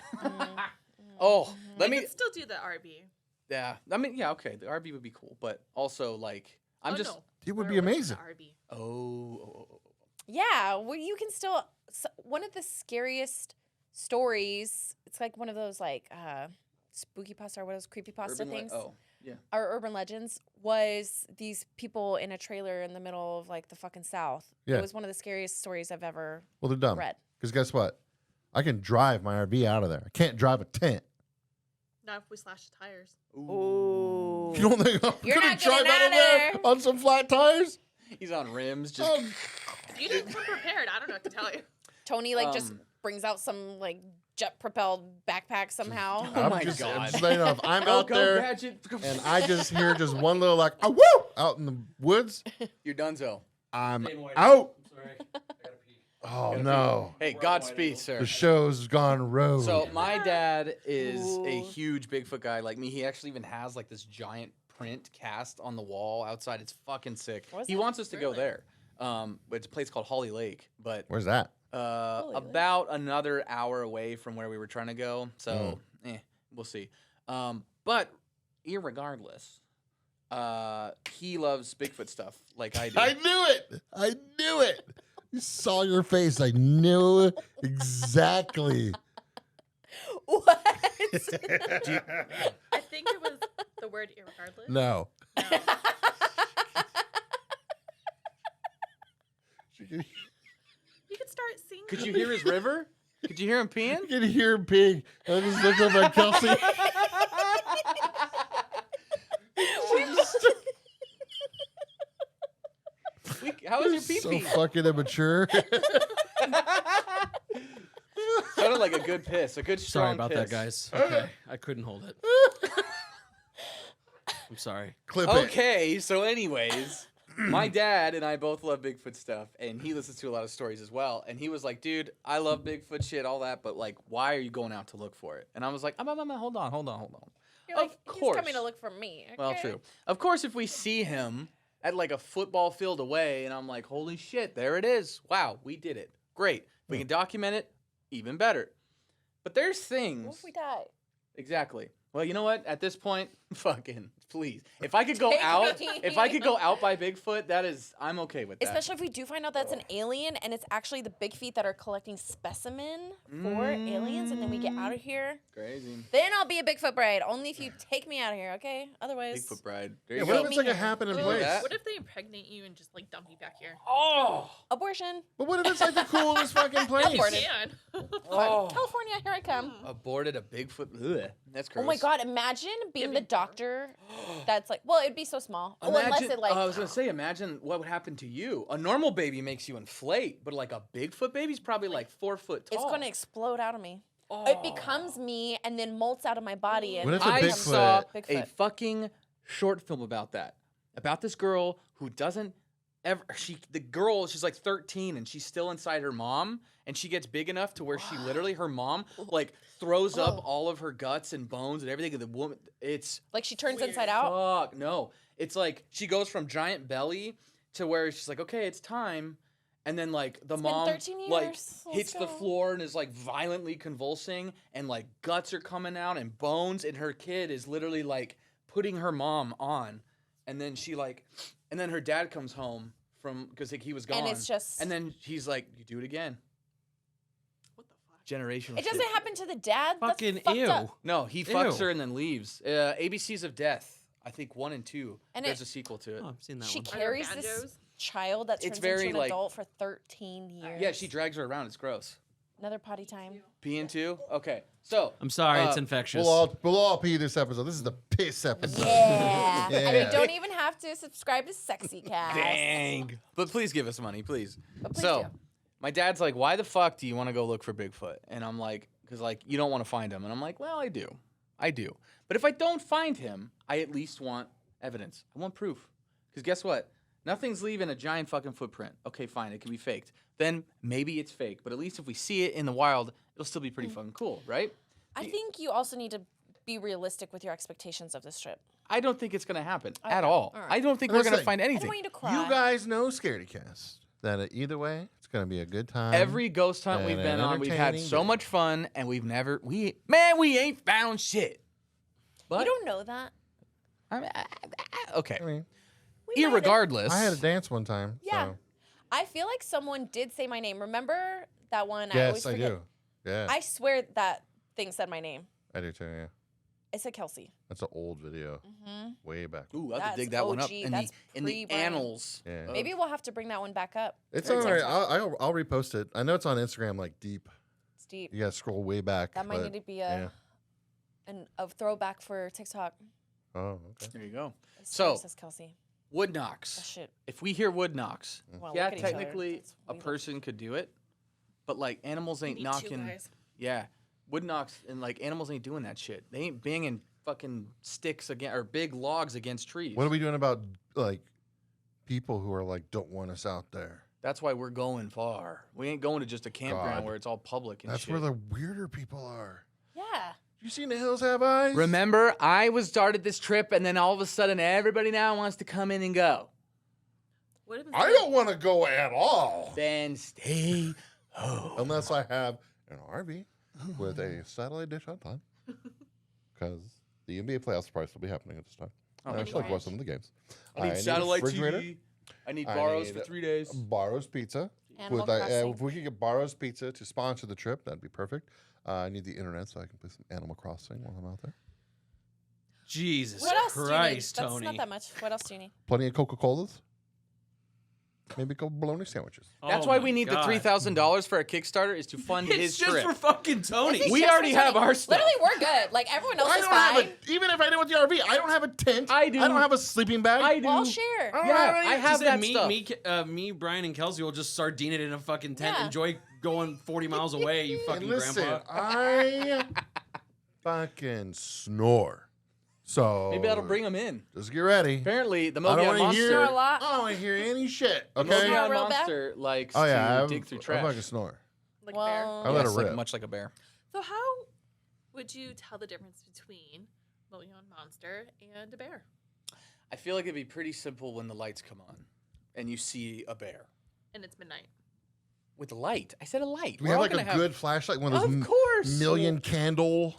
Oh, let We me. could still do the RB. Yeah. I mean, yeah, okay. The RB would be cool, but also like I'm Oh, just. no. It would Blair be Witch is amazing. the RB. Oh. Yeah, well, you can still. One of the scariest stories. It's like one of those like spooky pasta or what are those creepy pasta Urban things. oh, yeah. Or urban legends was these people in a trailer in the middle of like the fucking South. Yeah. It was one of the scariest stories I've ever Well, they're dumb. read. Because guess what? I can drive my RV out of there. I can't drive a tent. Not if we slash the tires. Ooh. You don't think I'm You're going not to drive getting out out of of there there. on some flat tires? He's on rims. Just. Oh, You didn't come prepared. I don't know what to tell you. Tony like just Um, brings out some like jet propelled backpack somehow. Oh I'm my just, I'm God. just letting you know, if I'm Go, out go, there gadget. and I just hear just one little like, ah, woo, out in the woods, You're donezo. I'm Stay in white. out. Sorry, I gotta pee. Oh no, Hey, Godspeed, sir. the show's gone rogue. So my dad is a huge Bigfoot guy like me. He actually even has like this giant print cast on the wall outside. It's fucking sick. Where's He that? wants us to go there. It's a place called Holly Lake, but Where's that? Lake. about another hour away from where we were trying to go. So, we'll see. But irregardless, he loves Bigfoot stuff like I do. I knew it. I knew it. You saw your face. I knew exactly. What? I think it was the word irregardless. No. No. You You could start singing. Could you hear his river? Could you hear him peeing? can hear him peeing. I just looked over at Kelsey. How was your pee So pee? fucking immature. Sounded like a good piss, a good strong Sorry about that, piss. guys. Okay, I couldn't hold it. I'm sorry. Clip it. Okay, so anyways, my dad and I both love Bigfoot stuff, and he listens to a lot of stories as well. And he was like, dude, I love Bigfoot shit, all that, but like, why are you going out to look for it? And I was like, hold on. You're like, Of he's course. coming to look for me. Okay? Well, true. Of course, if we see him at like a football field away, and I'm like, holy shit, there it is. Wow, we did it. Great. If we can document it, even better. But there's things. What if we die? Exactly. Well, you know what? At this point, fucking please. If I could go Take out, me. if I could go out by Bigfoot, I'm okay with that. Especially if we do find out that's an alien and it's actually the big feet that are collecting specimen for aliens, and then we get out of here. Crazy. Then I'll be a Bigfoot bride. Only if you take me out of here, okay? Otherwise, Bigfoot bride. There Yeah, you what go. if it's like a happening Ooh, place? that. What if they impregnate you and just like dump you back here? Oh. abortion. But what if it's like the coolest fucking place? Aborted. Man. Oh. California, here I come. Aborted a Bigfoot. Ugh. That's gross. Oh my God! Imagine being the Giving birth. doctor. That's like, well, it'd be so small. Oh, unless Imagine, it like. I was gonna say, imagine what would happen to you. A normal baby makes you inflate, but like a Bigfoot baby's probably like 4 foot tall. it's gonna explode out of me. Oh. It becomes me and then molts out of my body. And What if a I Bigfoot- saw a Bigfoot. fucking short film about that. About this girl who doesn't ever she's like 13 and she's still inside her mom, and she gets big enough to where she literally her mom like throws up all of her guts and bones and everything, and the woman it's like she turns Weird. inside out. fuck no. It's like she goes from giant belly to where she's like, okay, it's time. And then like the It's been mom 13 like years. Let's hits the go. floor and is like violently convulsing, and like guts are coming out and bones, and her kid is literally like putting her mom on, and then and then her dad comes home from because like, he was gone, And it's just. and then he's like, you do it again. What the fuck? Generational. It doesn't shit. happen to the dad. That's Fucking fucked ew. up. No, he fucks Ew. her and then leaves. ABCs of Death, I think 1 and 2. And There's it- a sequel to it. Oh, I've seen that She one. Are there carries this banjos? child that It's turns very, into an like- adult for 13 years. Yeah, she drags her around. It's gross. Another potty time. Peeing too? Okay. So I'm sorry, it's Uh, infectious. We'll all pee this episode. This is the piss episode. Yeah. And Yeah. you don't even have to subscribe to Sexy Cast. dang. But please give us money, please. But please So do. my dad's like, why the fuck do you want to go look for Bigfoot? And I'm like, because like you don't want to find him. And I'm like, well, I do. But if I don't find him, I at least want evidence. I want proof. Because guess what? Nothing's leaving a giant fucking footprint. Okay, fine, it can be faked. Then maybe it's fake. But at least if we see it in the wild, it'll still be pretty fucking cool, right? I think you also need to be realistic with your expectations of this trip. I don't think it's gonna happen Okay, at all. all right. I don't think And we're that's gonna the thing. find I don't anything. want you to cry. You guys know Scaredycast. That either way, it's gonna be a good time. Every ghost hunt and we've an been on, we've had entertaining so day. much fun, and we ain't found shit. But You don't know that. okay. I mean, We might have. Irregardless, I had a dance one time. Yeah. So. I feel like someone did say my name. Remember that one? I Yes, always I forget. do. Yeah, I swear that thing said my name. I do too. Yeah, It said Kelsey. that's an old video, hmm way back. Ooh, I have That's to dig that one up OG. in That's the pre-Brian. annals. Yeah. of- Maybe we'll have to bring that one back up. It's Very all right. tempting. I'll repost it. I know it's on Instagram, like deep. It's deep. You gotta scroll way back. That might but- need to be yeah. a throwback for TikTok. Oh, okay. There you go. It So- says Kelsey. Wood That knocks. shit. If we hear wood knocks, Well, yeah, look at each other. technically That's a weird. person could do it, but like animals ain't Me too, knocking. guys. Yeah, wood knocks and like animals ain't doing that shit. They ain't banging fucking sticks against or big logs against trees. What are we doing about like people who are like don't want us out there? That's why we're going far. We ain't going to just a campground God. where it's all public and That's shit. where the weirder people are. Yeah. You seen The Hills Have Eyes? Remember, I started this trip, and then all of a sudden, everybody now wants to come in and go. What happens I if- don't want to go at all. Then stay home. Unless I have an RV with a satellite dish on time. Because the NBA playoffs will probably still be happening at this time. Oh, I my still gosh. watch some of the games. I need a satellite refrigerator. TV. I need I Barrows need for 3 days. Barrows Pizza. Animal With, Crossing. if we could get Barrows Pizza to sponsor the trip, that'd be perfect. I need the internet so I can play some Animal Crossing while I'm out there. Jesus What else Christ, do you need? Tony. That's not that much. What else do you need? Plenty of Coca-Colas. Maybe a couple bologna sandwiches. That's Oh why my we need God. the $3,000 for a Kickstarter is to fund It's his just trip. for fucking Tony. This is We just already for have Tony. our stuff. Literally, we're good. Like everyone else I is don't have fine. even if I did with the RV, I don't have a tent. I do. I don't have a sleeping bag. I do. Well, I'll share. don't Yeah, have any- I have Just that me, stuff. me, Brian, and Kelsey will just sardine it in a fucking tent. Yeah. Enjoy going 40 miles away, you And fucking listen, grandpa. I fucking snore. So Maybe that'll bring them in. Just get ready. Apparently, the I don't Mogollon want to Monster. hear. Snore a lot. I don't want to hear any shit. The Okay. Snore Mogollon real bad? Monster likes Oh yeah, to I dig through I trash. fucking snore. Like Well- a I bear. let it Yes, like, rip. much like a bear. So how would you tell the difference between Mogollon Monster and a bear? I feel like it'd be pretty simple when the lights come on and you see a bear. And it's midnight. With a light. I said a light. Do we We're have all like a gonna good flashlight? One of those Of course. million candle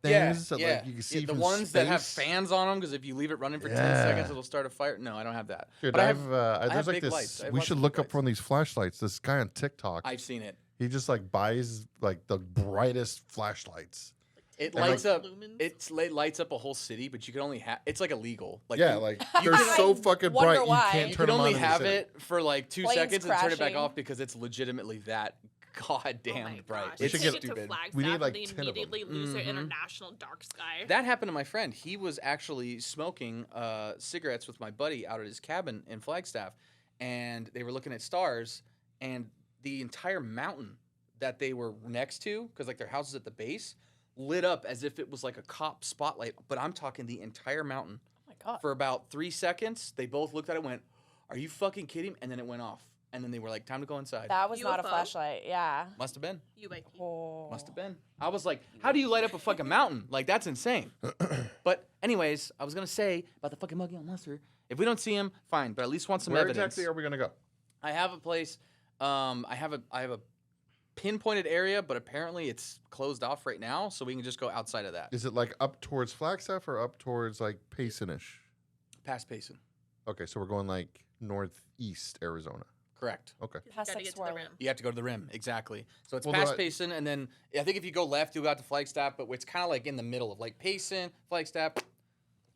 things that yeah. like you can see the from ones that have space? fans on them because if you leave it running for 10 Yeah. seconds, it'll start a fire. No, I don't have that. Dude, but I I've have there's like big this. lights. I have We lots should of look big up one of these flashlights. This guy on TikTok, I've seen it. he just like buys like the brightest flashlights. It And, like, lights up. lumens? It lights up a whole city, but you can only have. It's like illegal. Like Yeah, you, like you they're can- so I fucking wonder bright you why. can't you turn can them only on in the have city. it for like 2 Planes seconds and turn it back crashing. off because it's legitimately that goddamn Oh my bright. gosh. We It's should They get- to stupid. Flagstaff We need, and like, they 10 of 'em. immediately lose their Mhm. international dark sky. That happened to my friend. He was actually smoking cigarettes with my buddy out at his cabin in Flagstaff, and they were looking at stars, and the entire mountain that they were next to, because like their house is at the base, lit up as if it was like a cop spotlight. But I'm talking the entire mountain. Oh my god. For about 3 seconds, they both looked at it and went, "Are you fucking kidding me?" And then it went off. And then they were like, "Time to go inside." That was not a UFO? flashlight. Yeah. Must have been. UIP. Oh. Must have been. I was like, how do you light up a fucking mountain? Like, that's insane. But anyways, I was going to say about the fucking Mogollon Monster. If we don't see him, fine, but at least want some Where evidence. exactly are we gonna go? I have a place. I have a pinpointed area, but apparently it's closed off right now, so we can just go outside of that. Is it like up towards Flagstaff or up towards like Payson-ish? Past Payson. Okay, so we're going like northeast Arizona. Correct. Okay. 'Cause you Past gotta like get to swirl. the rim. You have to go to the rim, exactly. So it's Well, past do I- Payson, and then I think if you go left, you'll go out to Flagstaff, but it's kind of like in the middle of like Payson, Flagstaff.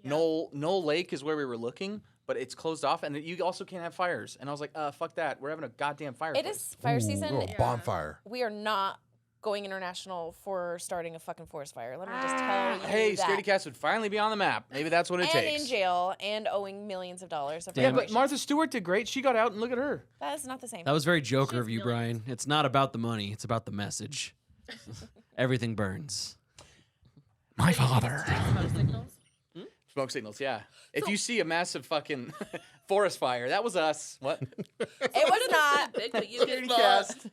Yeah. Knoll Lake is where we were looking, but it's closed off, and you also can't have fires. And I was like, fuck that. We're having a goddamn fire. It is fire Ooh, season. oh, bonfire. We are not going international for starting a fucking forest fire. Let me just tell you Hey, that. Scaredycast would finally be on the map. Maybe that's what it and takes. in jail and owing millions of dollars of Yeah, but reparations. Martha Stewart did great. She got out, and look at her. That is not the same. That was very Joker She's of you, millions. Brian. It's not about the money. It's about the message. Everything burns. My Smoke signals. Smoke signals, yeah. If you see a massive fucking forest fire, that was us. What? It was not. Big, but you get Scaredycast.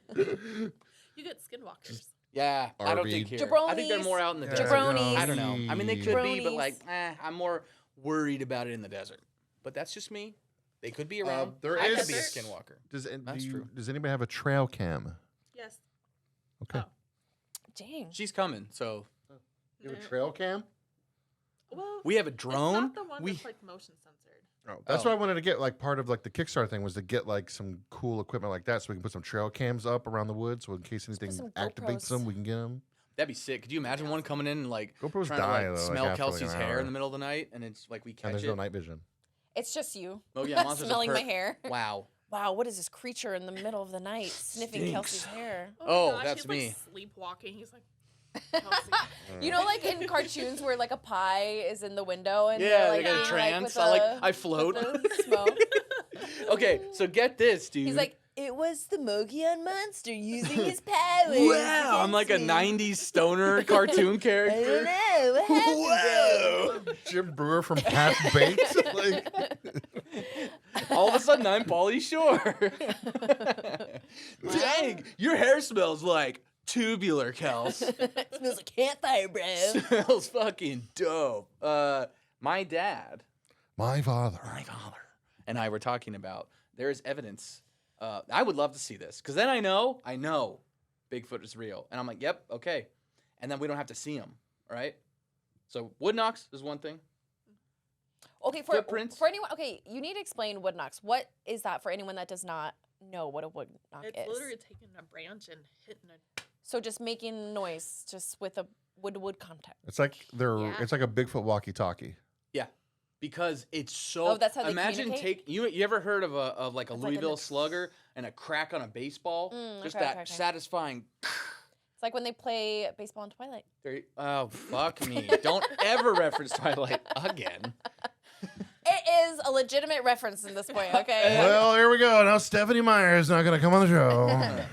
you get skinwalkers. Yeah, I don't RV. think here. I think they're Jabronis. more out in the Yeah, desert. Jabronis. I don't know. I mean, they could be, but Jabronis. like, I'm more worried about it in the desert. But that's just me. They could be around. There I is- could be a skinwalker. Does True. does anybody have a trail cam? Yes. Okay. Oh. Dang. She's coming, so You have a trail cam? Well, we have a it's drone. not the one we that's like motion censored. Oh, that's Oh. what I wanted to get. Like part of like the Kickstarter thing was to get like some cool equipment like that, so we can put some trail cams up around the woods, so in case anything some activates GoPros. them, we can get them. That'd be sick. Could you imagine one coming in and like GoPros trying die to though. like like, smell after, like, Kelsey's an hair hour. in the middle of the night, and it's like we And catch there's it? no night vision. It's just you. Oh yeah, monsters are Smelling my per- hair. Wow. Wow, what is this creature in the middle of the night sniffing Stinks. Kelsey's hair? Oh, my gosh, that's he's, me. Like, sleepwalking. He's like, Kelsey. You know, like in cartoons where like a pie is in the window and Yeah, they're, they like, got a eating, trance. with I like the- I float. with the smoke. Okay, so get this, dude. He's like, it was the Mogollon Monster using his powers. wow, I'm like a against me." 90s stoner cartoon I don't character. know. What happened, Whoa. Jim Brewer from Half Baked. Like, All of a sudden, I'm Pauly Shore. Dang, your hair smells like tubular, Kels. Smells like campfire, bro. Smells fucking dope. My dad, My father. and I were talking about there is evidence. I would love to see this because then I know Bigfoot is real, and I'm like, yep, okay, and then we don't have to see him, right? So wood knocks is one thing. Okay, Footprints. for anyone, okay, you need to explain wood knocks. What is that for anyone that does not know what a wood knock It's is? literally taking a branch and hitting it. So just making noise, just with a wood contact. It's like Yeah. it's like a Bigfoot walkie-talkie. Yeah, because it's so. Oh, that's how they imagine communicate? you ever heard of like a It's like Louisville a- Slugger and a crack on a baseball? Just that okay. satisfying. It's like when they play baseball in Twilight. Oh fuck me! Don't ever reference Twilight again. It is a legitimate reference in this point, okay? Well, here we go. Now Stephanie Meyer is not going to come on the show.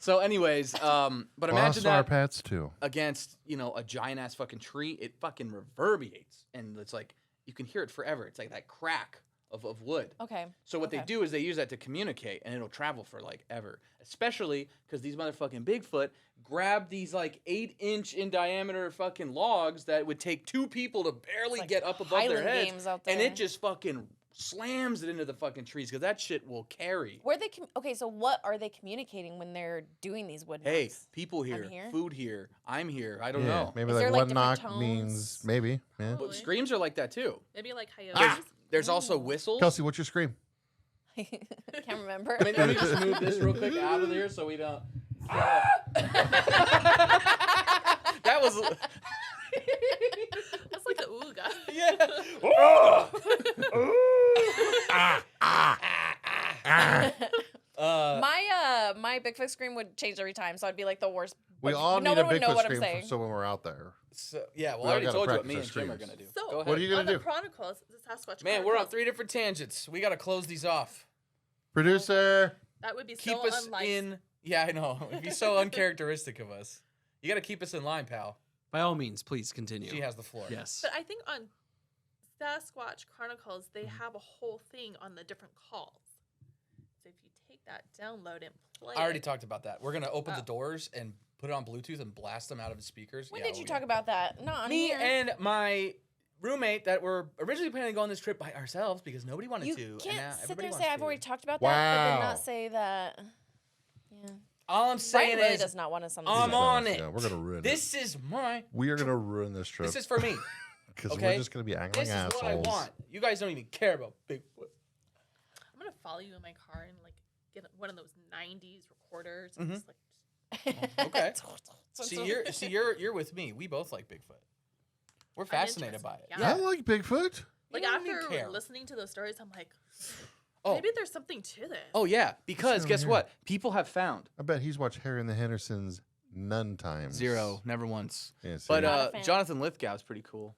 So, anyways, but imagine Lost our that pets too. against a giant ass fucking tree. It fucking reverberates, and it's like you can hear it forever. It's like that crack of wood. Okay. So what they Okay. do is they use that to communicate, and it'll travel for like ever. Especially because these motherfucking Bigfoot grab these like 8-inch in diameter fucking logs that would take 2 people to barely like get up above their Highland heads, Games out and there. it just fucking slams it into the fucking trees because that shit will carry. Where they okay, so what are they communicating when they're doing these wood Hey, knocks? people here, here? food here, I'm here. I don't Yeah, know. maybe Is like there, like, one different knock means tones? maybe. Yeah. But screams are like that too. Maybe like There's, coyotes. there's also whistles. Kelsey, what's your scream? Can't remember. I mean, let me just move this real quick out of there so we don't. That was. That's like the ooga. Yeah. My Bigfoot scream would change every time, so I'd be like the worst. We but all no need a one would know Bigfoot what I'm scream saying. so when we're out there. So, yeah, well, We I all already gotta told you what practice me our and Jim are screams. gonna do. So, Go ahead. What are you gonna on the do? Chronicles, the Sasquatch Man, we're on Chronicles, 3 different tangents. We gotta close these off. Producer. That would be Keep so us unlike. in. Yeah, I know. It'd be so uncharacteristic of us. You gotta keep us in line, pal. By all means, please continue. She has the floor. Yes. But I think on Sasquatch Chronicles, they Mm-hmm. have a whole thing on the different calls. So if you take that, download it, and play I already it. talked about that. We're gonna open the Oh. doors and put it on Bluetooth and blast them out of the speakers. When Yeah, did you oh, talk yeah. about that? Not on Me here. and my roommate that were originally planning to go on this trip by ourselves because nobody wanted you to. and can't now sit everybody there and wants say I've to. already talked about that, but then Wow. not say that. Yeah. All I'm Brian saying really is, does not want to something. I'm on it. Yeah, we're gonna ruin this is my. it. We are gonna ruin this trip This is for me. because okay? we're just gonna be acting This like is assholes. what I want. You guys don't even care about Bigfoot. I'm gonna follow you in my car and like get one of those '90s recorders. Mhm. And just, like, Okay. See, you're with me. We both like Bigfoot. We're fascinated by it. interested, I like Bigfoot. like don't even after care. listening to those stories, I'm like, Oh. maybe there's something to this. Oh yeah, because down guess here? what? People have found I bet he's watched Harry and the Hendersons none times. 0, never once. Yeah, see, But Not a fan. Jonathan Lithgow's pretty cool.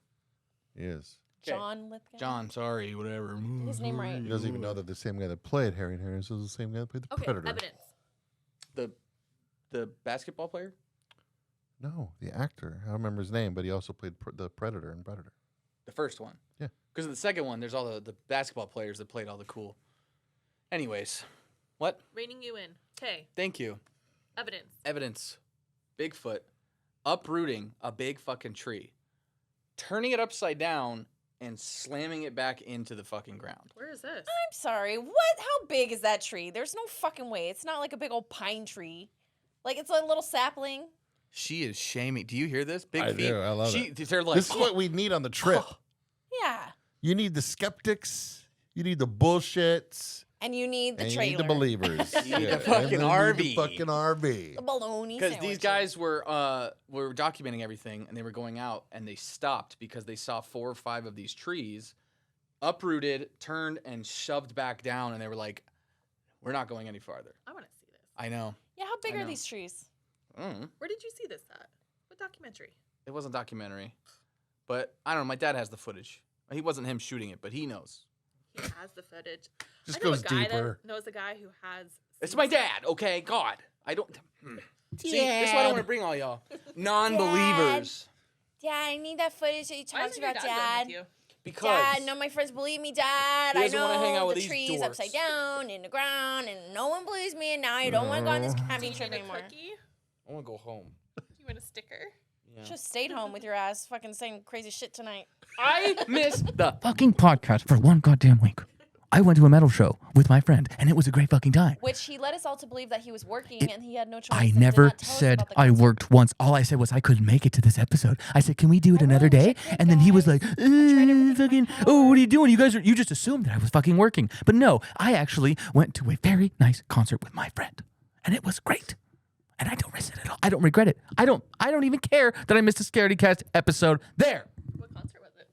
he is. John Lithgow. John, sorry, whatever. His name right. He doesn't even know that the same guy that played Harry and Henderson is the same guy that played the Okay, Predator. evidence. The basketball player. No, the actor. I don't remember his name, but he also played the Predator in Predator. The first one. Yeah. Because in the second one, there's all the basketball players that played all the cool. Anyways, what? Reining you in. Okay, Thank you. evidence. Evidence. Bigfoot uprooting a big fucking tree, turning it upside down, and slamming it back into the fucking ground. Where is this? I'm sorry. What? How big is that tree? There's no fucking way. It's not like a big old pine tree. Like it's a little sapling. She is shaming. Do you hear this? Big I feet. do. I love They're like, This is what we need on the trip. Yeah. You need the skeptics. You need the bullshits. And you need the and you trailer. need the believers. You need the and fucking then you RV. need the fucking RV. The bologna because these sandwiches. guys were documenting everything, and they were going out, and they stopped because they saw 4 or 5 of these trees uprooted, turned, and shoved back down, and they were like, "We're not going any farther." I want to see this. I know. Yeah, how big I are know. these trees? Where did you see this at? What documentary? It wasn't a documentary, but I don't know. My dad has the footage. He wasn't him shooting it, but he knows. He has the footage. Just I know goes a guy deeper. that knows a guy who has. It's seen my some- dad. Okay, God, I don't. See, this is why I don't want to bring all y'all non-believers. Yeah, I need that footage that you Why talked isn't your about, dad going Dad. with you? Because Dad, none of my friends believe me, Dad. He I doesn't wanna know hang out with the these tree's dorks. upside down in the ground, and no one believes me, and now I don't want to go on this Do camping you trip need a anymore. cookie? I want to go home. Do you want a sticker? Yeah. Just stayed home with your ass fucking saying crazy shit tonight. I miss the Fucking podcast for one goddamn week. I went to a metal show with my friend, and it was a great fucking time. Which he led us all to believe that he was working, and he had no choice. I and did never not tell us said about the I concert. worked once. All I said was I couldn't make it to this episode. I said, can we do it I another will. day? Check it, And then he was guys. like, tried everything in my fucking, power. oh, what are you doing? You just assumed that I was fucking working. But no, I actually went to a very nice concert with my friend, and it was great. And I don't miss it at all. I don't regret it. I don't even care that I missed a Scaredycast episode there. What concert was it?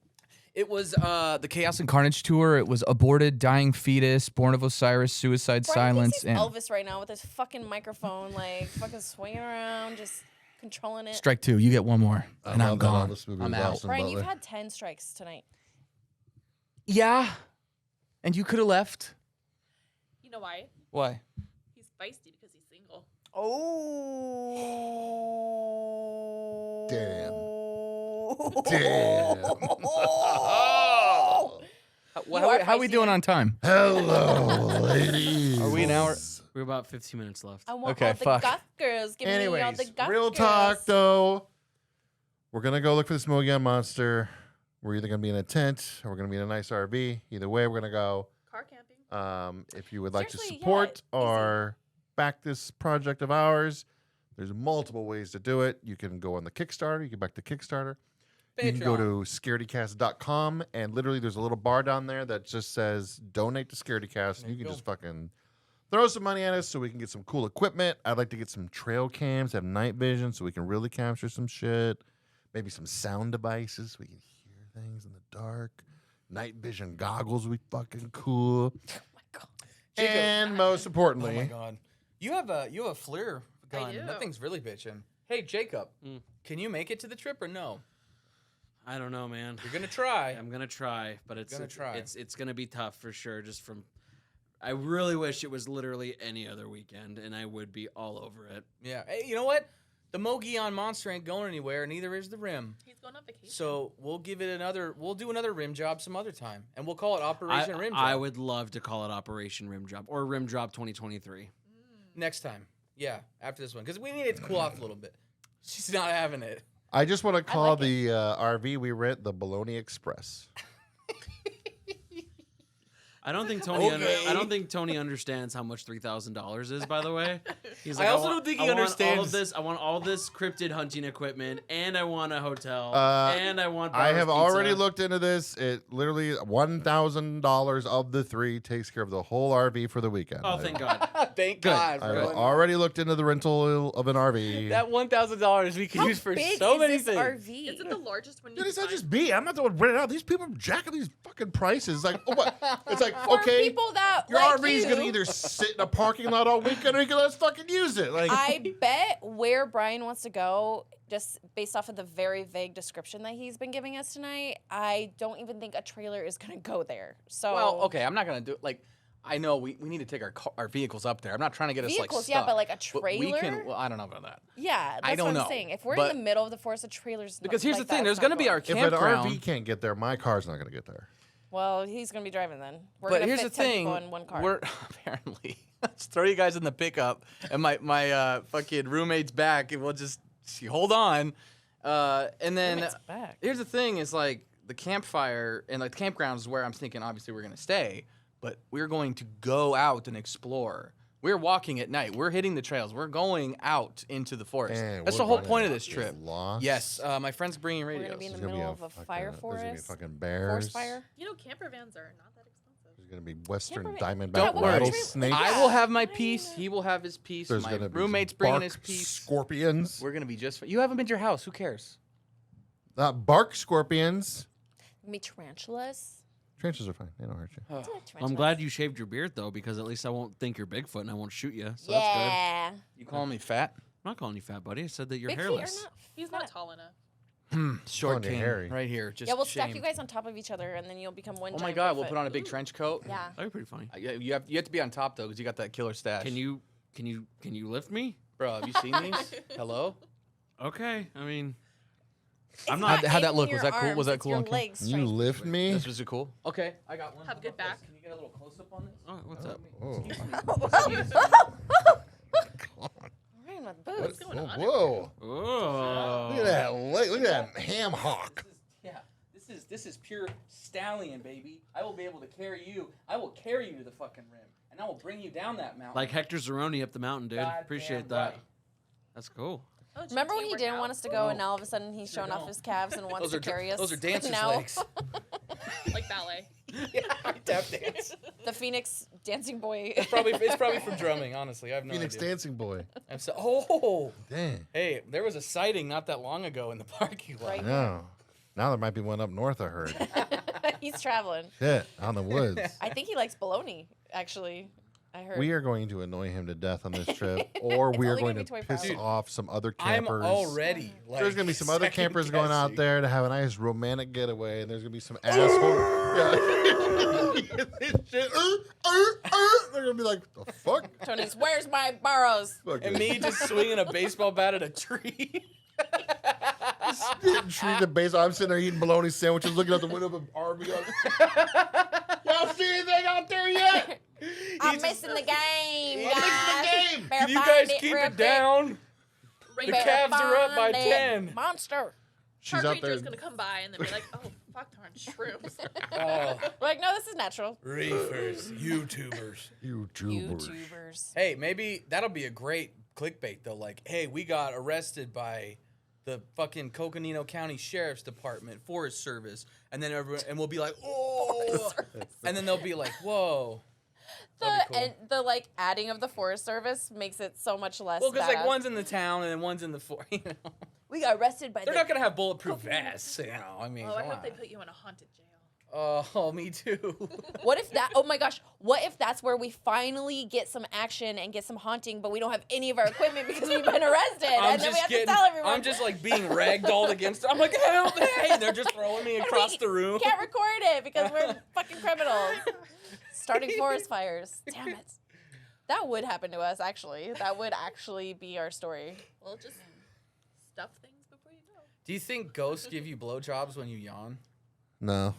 It was the Chaos and Carnage tour. It was Aborted, Dying Fetus, Born of Osiris, Suicide Brian Silence, thinks he's and Elvis right now with his fucking microphone, like fucking swinging around, just controlling it. Strike 2. You get one more, and I'm love that gone. Elvis movie I'm with out. Alison Brian, Butler. you've had 10 strikes tonight. Yeah, and you could have left. You know why? Why? He's feisty because he's single. Oh. Damn. How are we doing on time? Hello, ladies. Are we an hour? We're about 15 minutes left. I want Okay, all the fuck. goth girls. Give me all the Anyways, goth real girls. talk though. We're gonna go look for this Mogollon Monster. We're either gonna be in a tent or we're gonna be in a nice RV. Either way, we're gonna go. Car camping. If you would like to Seriously, yeah, support easy. or back this project of ours, there's multiple ways to do it. You can go on the Kickstarter. You can back the Kickstarter. You can go to scaredycast.com, and literally there's a little bar down there that just says donate to Scaredycast. And you can just fucking throw some money at us so we can get some cool equipment. I'd like to get some trail cams, have night vision so we can really capture some shit. Maybe some sound devices so we can hear things in the dark. Night vision goggles would be fucking cool. Oh my God. And most Oh importantly, my god. You have a FLIR gun. do. That thing's really bitching. Hey Jacob, can you make it to the trip or no? I don't know, man. You're gonna try. I'm gonna try, but it's Gonna try. it's gonna be tough for sure. Just from, I really wish it was literally any other weekend, and I would be all over it. Yeah. Hey, you know what? The Mogollon Monster ain't going anywhere, neither is the rim. He's going on vacation. So we'll give it another. We'll do another rim job some other time, and we'll call it Operation Rim Job. I would love to call it Operation Rim Job or Rim Job 2023. next time. Yeah, after this one, because we need it to cool off a little bit. She's not having it. I just want to call like the RV we rent the Bologna Express. I don't think Tony. Okay. I don't think Tony understands how much $3,000 is. By the way, he's I also don't think he want all understands- of this. I want all this cryptid hunting equipment, and I want a hotel, and I want. I have Bauer's already Pizza. looked into this. It literally $1,000 of the three takes care of the whole RV for the weekend. Oh, thank God. Thank Good. God, I've bro. already looked into the rental of an RV. That $1,000 we could How use for big so is many this things. RV? Is it the largest one you Dude, can it's not find? just me. I'm not the one renting it out. These people are jacking these fucking prices. Like, oh, what? It's like, For okay, people that your like RV is you, gonna either sit in a parking lot all weekend or you can let's fucking use it. Like, I bet where Brian wants to go, just based off of the very vague description that he's been giving us tonight, I don't even think a trailer is gonna go there. So Well, okay, I'm not gonna do it. Like, I know we need to take our vehicles up there. I'm not trying to get us like vehicles, stuck. yeah, but like a But we trailer. can. Well, I don't know about that. Yeah, that's don't what know, I'm saying. If we're but- in the middle of the forest, a trailer's not Because here's like the thing: that, there's it's not gonna be going. our if an campground. RV can't get there, my car's not gonna get there. Well, he's gonna be driving then. We're But gonna here's fit the 10 thing: people in one car. we're apparently let's throw you guys in the pickup, and my fucking roommate's back, and we'll just hold on. And then Roommate's back. here's the thing: is like the campfire and like the campground is where I'm thinking. Obviously, we're gonna stay, but we're going to go out and explore. We're walking at night. We're hitting the trails. We're going out into the forest. And That's we're the whole gonna point of this get trip. lost. Yes, my friend's bringing We're radios. gonna be in the There's gonna be middle of a fire There's gonna be forest. fucking bears. Forest fire. You know, camper vans are not that expensive. There's gonna be Western Camper- Diamondback Yeah, what worry. rattlesnakes. I Yeah. will have my I piece. mean, He will have his piece. There's My gonna be roommate's some bringing bark his piece. Scorpions. We're gonna be just. You haven't been to your house. Who cares? Bark scorpions. Me tarantulas. Trenches are fine. They don't hurt you. I do like Well, I'm tarantulas. glad you shaved your beard though, because at least I won't think you're Bigfoot and I won't shoot you. So that's good. Yeah. You calling me fat? I'm not calling you fat, buddy. I said that you're Big feet hairless. are not. He's not tall enough. Short Calling you king, hairy. right here. Just Yeah, we'll stack shame. you guys on top of each other, and then you'll become one. Oh my giant God, we'll Bigfoot. put on a big trench coat. Yeah. That'd be pretty funny. You have to be on top though, because you got that killer stash. Can you lift me? bro? Have you seen these? Hello. Okay. I mean, It's not- not how'd that in look? your Was that cool? arms, Was that it's cool your on camera? legs You straight. lift me. Was it cool? Okay, I got one. Have a good How about back. this? Can you get a little close up on this? Oh, what's up? Right with boobs. Whoa! Oh. Look at that! Look at that ham hock. This is pure stallion, baby. I will be able to carry you. I will carry you to the fucking rim, and I will bring you down that mountain. Like Hector Zeroni up the mountain, dude. Goddamn Appreciate that. right. That's cool. Oh, Remember do when you he work didn't out? want us to go, and now all of a sudden he's showing off don't. his calves and wants to carry us? Those are dancer's now. legs. Like ballet. Yeah, I tap dance. The Phoenix dancing boy. It's probably from drumming. Honestly, I have no Phoenix idea. dancing boy. I'm so, oh, Dang. hey, there was a sighting not that long ago in the parking lot. Right. No. Now there might be one up north. I heard. He's traveling. Shit, out in the woods. I think he likes bologna. Actually, I heard. We are going to annoy him to death on this trip, or It's we are only going gonna to be 24 piss hours. off some other I'm campers. already. Like, There's gonna be some other campers going out second-guessing. there to have a nice romantic getaway, and there's gonna be some asshole. Yeah. They're gonna be like, "The fuck?" Tony's, where's my burros? And me just swinging a baseball bat at a tree. Getting treated base. I'm sitting there eating bologna sandwiches, looking out the window of an RV. Y'all see anything out there yet? I'm missing the game, I'm guys. missing the game. Better Can you find guys it keep real it quick. down? Right The there. Cavs are up by Find it. 10. Monster. She's Park out there. Ranger's gonna come by and then be like, "Oh, fuck darn shrooms." Oh, We're like, no, this is natural. reefers, YouTubers. YouTubers. Hey, maybe that'll be a great clickbait though. Like, hey, we got arrested by the fucking Coconino County Sheriff's Department, Forest Service, and then everyone, and we'll be like, oh, and then they'll be like, whoa. That'd be cool. And the like adding of the Forest Service makes it so much less. Well, because like badass. one's in the town and then one's in the forest. You know, we got arrested by they're the not gonna have bulletproof vests. You know, I mean, Oh, I come hope they on. put you in a haunted jail. Oh, me too. What if that? Oh my gosh! What if that's where we finally get some action and get some haunting, but we don't have any of our equipment because we've been arrested, and then we have to tell everyone. I'm just like being ragdolled against. I'm like, help me! And they're just throwing me across the room. Can't record it because we're fucking criminals. Starting forest fires. Damn it. That would happen to us. Actually, that would actually be our story. Well, just stuff things before you go. Do you think ghosts give you blowjobs when you yawn? No.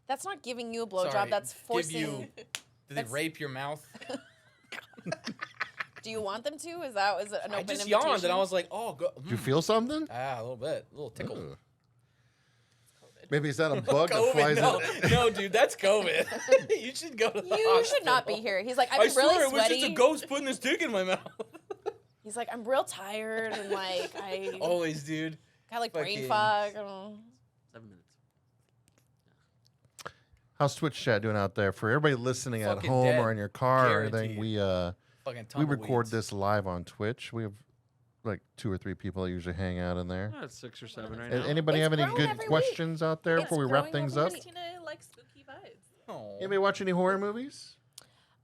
That's not giving you a blowjob. Sorry, That's give forcing. you- Do they That's- rape your mouth? Do you want them to? Is it an open I just invitation? yawned and I was like, oh, go. Did you feel something? Ah, a little bit, a little tickle. Ugh. Maybe it's not a bug that COVID, flies no, in. no, dude, that's COVID. You should go to the You should not be hospital. here. He's like, I'm I really swear it was sweaty. just a ghost putting his dick in my mouth. He's like, I'm real tired and like I Always, dude. got like brain fucking- fog. I don't know. 7 minutes. How's Twitch chat doing out there? For everybody listening at Fucking home dead. or in your car or anything, Guaranteed. Fucking we record tumbleweeds. this live on Twitch. We have like 2 or 3 people that usually hang out in there. Oh, it's 6 or 7 right A- now. Anybody It's have any growing good every week. questions out there It's before we wrap growing things every up? week. Tina likes spooky vibes. Aw. Anybody watch any horror movies?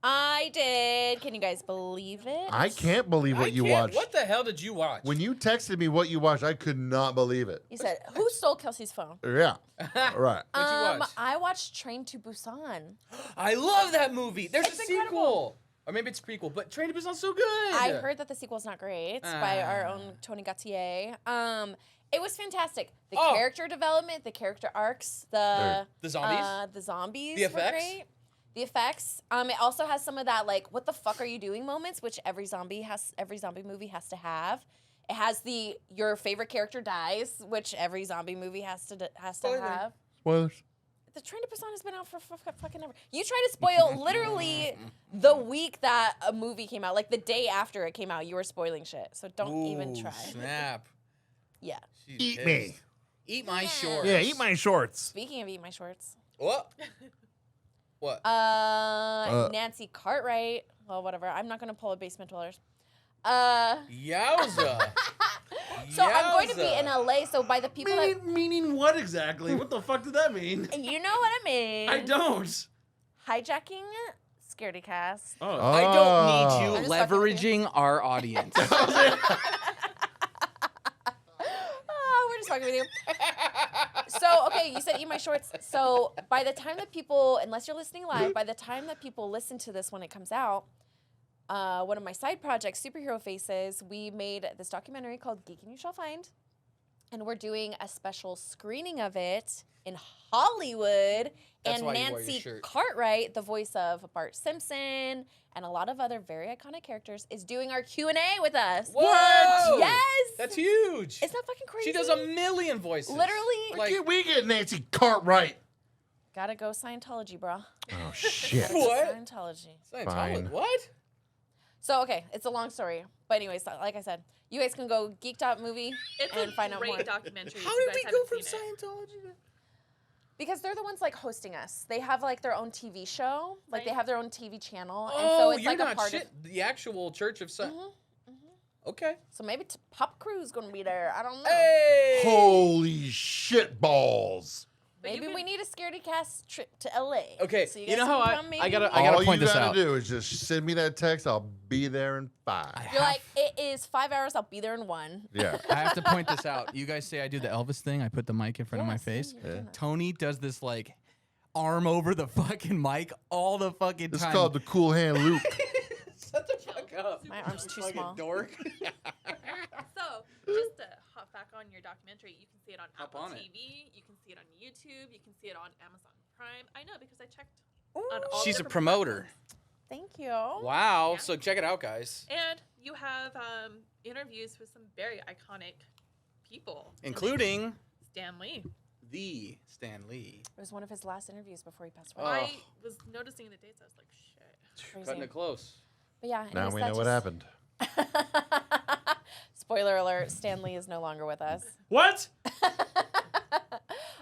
I did. Can you guys believe it? I can't believe what I you can't- watched. What the hell did you watch? When you texted me what you watched, I could not believe it. He said, "Who stole Kelsey's phone?" Yeah. Right. What'd you watch? I watched Train to Busan. I love that movie. There's It's a incredible. sequel. Or maybe it's a prequel, but Train to Busan's so good. I heard that the sequel's not great. It's by our own Tony Gautier. It was fantastic. The Oh. character development, the character arcs, the zombies? the zombies The were effects? great. The effects. It also has some of that like, what the fuck are you doing moments, which every zombie movie has to have. It has the your favorite character dies, which every zombie movie has to Spoiler. have. Spoilers. The Train to Busan has been out for fucking ever. You try to spoil literally the week that a movie came out, like the day after it came out. You were spoiling shit, so don't even Ooh, try. Snap. Yeah. She's Eat pissed. me. Eat my shorts. Yeah, eat my shorts. Speaking of eat my shorts, What? What? Nancy Cartwright. Well, whatever. I'm not gonna pull a basement dwellers. Yowza. So I'm going to be in LA. So by the people that Meaning what exactly? What the fuck did that mean? you know what I mean. I don't. Hijacking Scaredycast. Oh. I don't need you I'm just fucking with leveraging our audience. Oh, we're just fucking with you. So, okay, you said eat my shorts. So, by the time that people, unless you're listening live, by the time that people listen to this when it comes out, one of my side projects, Superhero Faces, we made this documentary called Geek and You Shall Find. and we're doing a special screening of it in Hollywood. That's and why you wore your Nancy shirt. Cartwright, the voice of Bart Simpson and a lot of other very iconic characters, is doing our Q&A with us. What? Yes! That's huge. Isn't that fucking crazy? She does a million voices. Literally. Like, We get Nancy Cartwright. Gotta go Scientology, bro. Oh shit. What? Scientology. Fine. What? So, okay, it's a long story. But anyways, like I said, you guys can go Geeked Out Movie It's and a find out great more. documentary. if How you did guys we go haven't from seen it. Scientology to... Because they're the ones like hosting us. They have like their own TV show. Like they Right. have their own TV channel. Oh, and so it's you're like a not part shit. of. The actual Church of Science. Mm-hmm. Okay. So maybe Pop Crew's gonna be there. I don't know. Hey. Holy shit balls. But you Maybe we can- need a Scaredycast trip to LA. Okay, So you guys know how can I- come, I maybe? gotta- All you point this gotta out. do is just send me that text. I'll be there in 5. You're like, it is 5 hours. I'll be there in 1. Yeah. I have to point this out. You guys say I do the Elvis thing. I put the mic in front of my Yes, face. you're doing that. Tony does this like arm over the fucking mic all the fucking It's time. called the cool hand loop. Shut the fuck up. My arm's too Fucking small. dork. So, just to hop back on your documentary, you can see it on Hop Apple on it. TV, you can see it on YouTube, you can see it on Amazon Prime. I know because I checked Ooh, on all She's a different promoter. platforms. Thank you. Wow. Yeah. So check it out, guys. And you have interviews with some very iconic people, Including Stan Lee. the Stan Lee. It was one of his last interviews before he passed away. Oh. I was noticing the dates. I was like, shit. Crazy. Cutting it close. But yeah. Now anyways, we that know what happened. Spoiler alert: Stan Lee is no longer with us. What?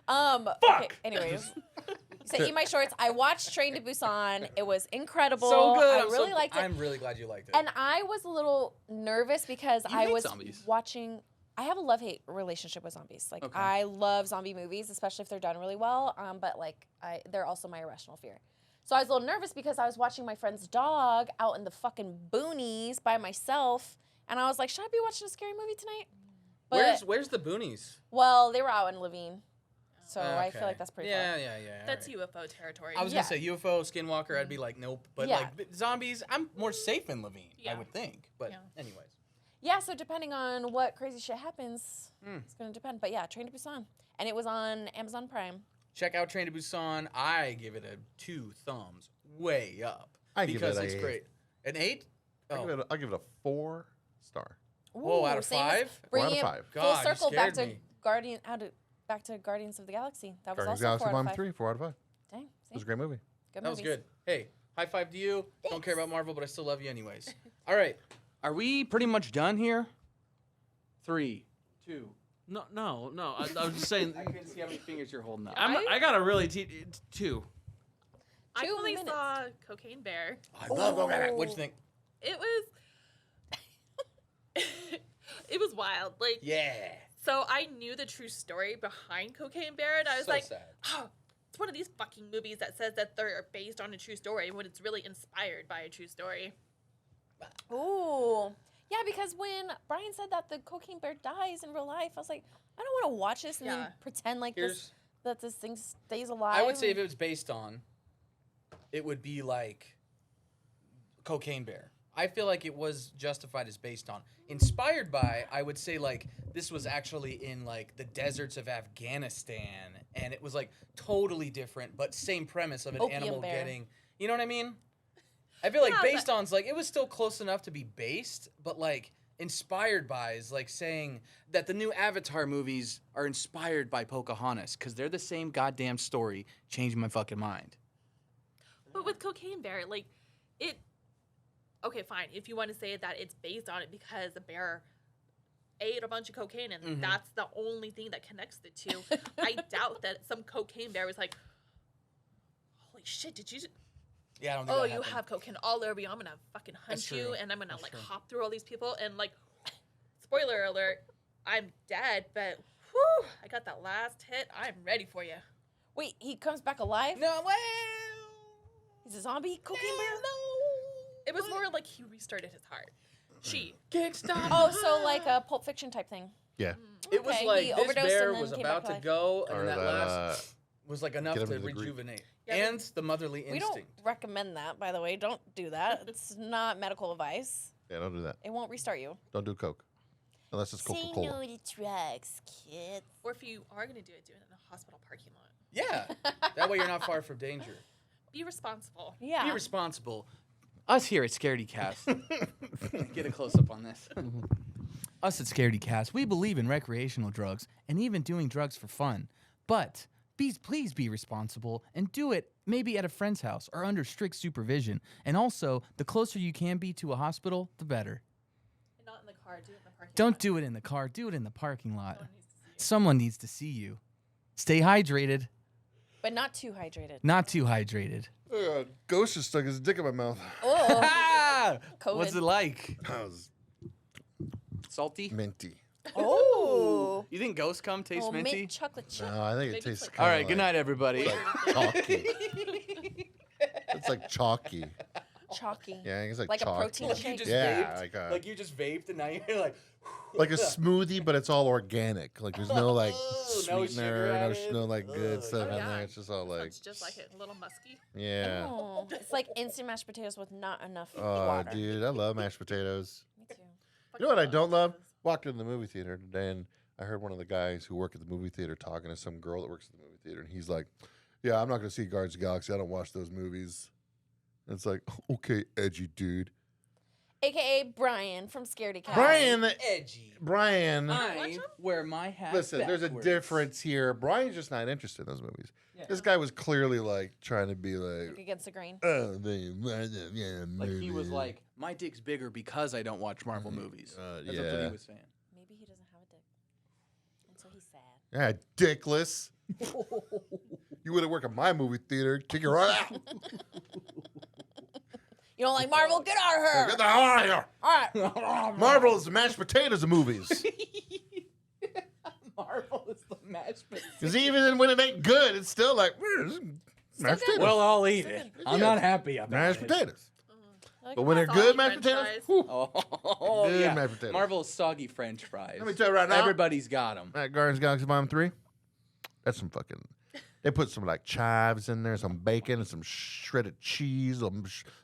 Okay, anyways, so Eat My Shorts. I watched Train to Busan. It was incredible. So good. I I'm really so, liked it. I'm really glad you liked it. And I was a little nervous because You I hate was zombies. watching. I have a love-hate relationship with zombies. Like Okay. I love zombie movies, especially if they're done really well. But like they're also my irrational fear. So I was a little nervous because I was watching my friend's dog out in the fucking boonies by myself, and I was like, should I be watching a scary movie tonight? But where's the boonies? well, they were out in Levine, so I feel Okay. like that's pretty Yeah, far. yeah. That's alright. UFO territory. I was Yeah. gonna say UFO, Skinwalker. I'd be like, nope. But Yeah. like zombies, I'm more safe in Levine. I Yeah. would think. But Yeah. anyways. Yeah, so depending on what crazy shit happens, Hmm. it's gonna depend. But yeah, Train to Busan, and it was on Amazon Prime. Check out Train to Busan. I give it a 2 thumbs way up. I give because it a it's 8. great. An 8? I'll give it a 4-star. Whoa, out of same as 5? Bringing Four out of it 5. full God, you circle back scared to me. back to Guardians of the Galaxy. That was Guardians also of the 4 Galaxy out of Volume 5. 3, 4 out of 5. Dang, It see? was a great movie. Good That was movies. good. Hey, high five to you. Don't care Thanks. about Marvel, but I still love you anyways. All right. Are we pretty much done here? 3, 2. No. I was just saying. I couldn't see how many fingers you're holding up. I got a really 2. I 2 only minutes. saw Cocaine Bear. I love Cocaine. What'd you think? It was. It was wild. Like, Yeah. so I knew the true story behind Cocaine Bear, and I was So like, sad. oh, it's one of these fucking movies that says that they're based on a true story when it's really inspired by a true story. Ooh. Yeah, because when Brian said that the cocaine bear dies in real life, I was like, I don't want to watch this and Yeah. then pretend like Here's this thing stays alive. I would say if it was based on, it would be like Cocaine Bear. I feel like it was justified as based on. Inspired by, I would say like this was actually in like the deserts of Afghanistan, and it was like totally different, but same premise of an Opium animal bear. getting. You know what I mean? I feel like Yeah, based on's like it was still close enough to be based, but like inspired by is like saying that the new Avatar movies are inspired by Pocahontas because they're the same goddamn story. Changing my fucking mind. But with Cocaine Bear, like, it. Okay, fine. If you want to say that it's based on it because the bear ate a bunch of cocaine and Mhm. that's the only thing that connects the two, I doubt that some cocaine bear was like, holy shit, did you. Yeah, I don't think Oh, that you happened. have cocaine all over you. I'm gonna fucking That's hunt you, true. and I'm gonna That's like true. hop through all these people, and like, spoiler alert, I'm dead. But whew, I got that last hit. I'm ready for you. Wait, he comes back alive? No, well, He's a zombie cocaine bear? It was more like he restarted his heart. She. Kickstart. Oh, so like a Pulp Fiction type thing. Yeah. It was Okay, like he this overdosed bear and then was came about back to alive. go, and Or then that that, last was like enough get him to to the Greek. rejuvenate. Yeah, and the motherly We instinct. don't recommend that, by the way. Don't do that. It's not medical advice. Yeah, don't do that. It won't restart you. Don't do coke. unless it's Say Coca-Cola. no to drugs, kids. Or if you are going to do it in the hospital parking lot. Yeah. That way you're not far from danger. Be responsible. Yeah. Be responsible. Us here at Scaredycast. Get a close up on this. Us at Scaredycast, we believe in recreational drugs and even doing drugs for fun. But please be responsible and do it maybe at a friend's house or under strict supervision. And also, the closer you can be to a hospital, the better. And not in the car. Do it in the parking Don't lot. do it in the car. Do it in the parking lot. No one needs to see you. Someone needs to see you. Stay hydrated, But not too hydrated. not too hydrated. Ghost just stuck his dick in my mouth. Oh, Ah! COVID. What's it like? That was Salty? minty. oh. You think ghost cum tastes Oh, minty? mint chocolate chip. No, I think it Maybe tastes it's like- kind All right, good night, everybody. Chalky. It's like chalky. Chalky. Yeah, it's like Like a chalky. protein shake. Yeah, like you just vaped and now you're like... like a smoothie, but it's all organic. Like there's no like Oh, no sugar sweetener, added. no like good Ugh. stuff Oh, in yeah. there. It's just all like Sounds just like it. A little musky. yeah. Oh, it's like instant mashed potatoes with not enough Oh, water. dude, I love mashed potatoes. Me too. You know what I don't love? Walked into the movie theater today and I heard one of the guys who work at the movie theater talking to some girl that works at the movie theater, and he's like, "Yeah, I'm not gonna see Guardians of the Galaxy. I don't watch those movies." And it's like, okay, edgy dude. AKA Brian from Scaredycast. Edgy. Brian. I'm where my hat Listen, there's a backwards. difference here. Brian's just not interested in those movies. This guy was clearly like trying to be like, Against the grain. oh, yeah, Like he was movie." like, my dick's bigger because I don't watch Marvel movies. That's what yeah. he was saying. Maybe he doesn't have a dick. And so he's sad. Yeah, dickless. You would have worked at my movie theater. Kick your right out. You don't like Marvel? Get out of here. Get the hell out of here. All right. Marvel is the mashed potatoes of movies. Marvel is the mashed potatoes. Because even when it ain't good, it's still like, this is mashed potatoes. Well, I'll eat it. I'm not happy about mashed it. potatoes. Like, But when they're Soggy good mashed French potatoes, fries. whew, Oh, Good yeah. mashed potatoes. Marvel's soggy French fries. let me tell you right now. Everybody's got them. That Guardians of the Galaxy Volume 3, that's some fucking. They put some like chives in there, some bacon, and some shredded cheese, a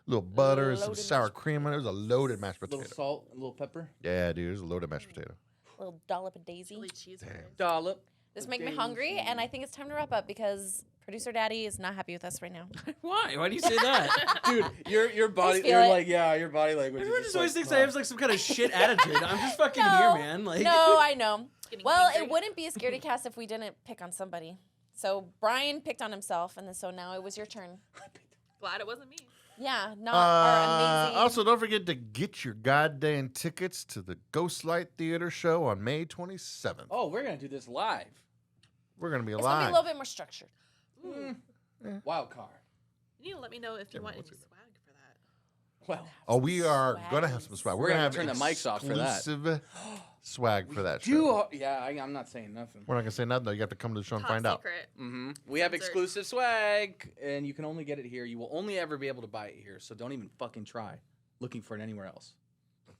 little butter, and some Loaded sour mashed cream. And it was a loaded mashed A little potato. salt, a little pepper. Yeah, dude, it was a loaded mashed potato. little dollop of daisy. Chili cheese fries. Dollop. This makes me hungry, and I think it's time to wrap up because producer daddy is not happy with us right now. Why? Why do you say that? Dude, your body, feel you're it. like, yeah, your body language. Everyone is just always thinks like, I have like some kind of shit attitude. I'm just fucking No. here, man. Like, No, I know. Getting Well, angry. it wouldn't be a scaredy cast if we didn't pick on somebody. So Brian picked on himself, and then so now it was your turn. Glad it wasn't me. Yeah, not our amazing. Also, don't forget to get your goddamn tickets to the Ghostlight Theater show on May 27th. Oh, we're gonna do this live. We're gonna be it's gonna be a live. little bit more structured. Wild card. You need to let me know if you want any what's it? swag for that. Well, Oh, we are Swag. gonna have some swag. We're gonna have turn the mics off for that. exclusive swag for that you. show. Yeah, I'm not saying nothing. We're not gonna say nothing. though. You have to come to the show and Top find out. secret. Mm-hmm. We have Censored. exclusive swag, and you can only get it here. You will only ever be able to buy it here, so don't even fucking try looking for it anywhere else.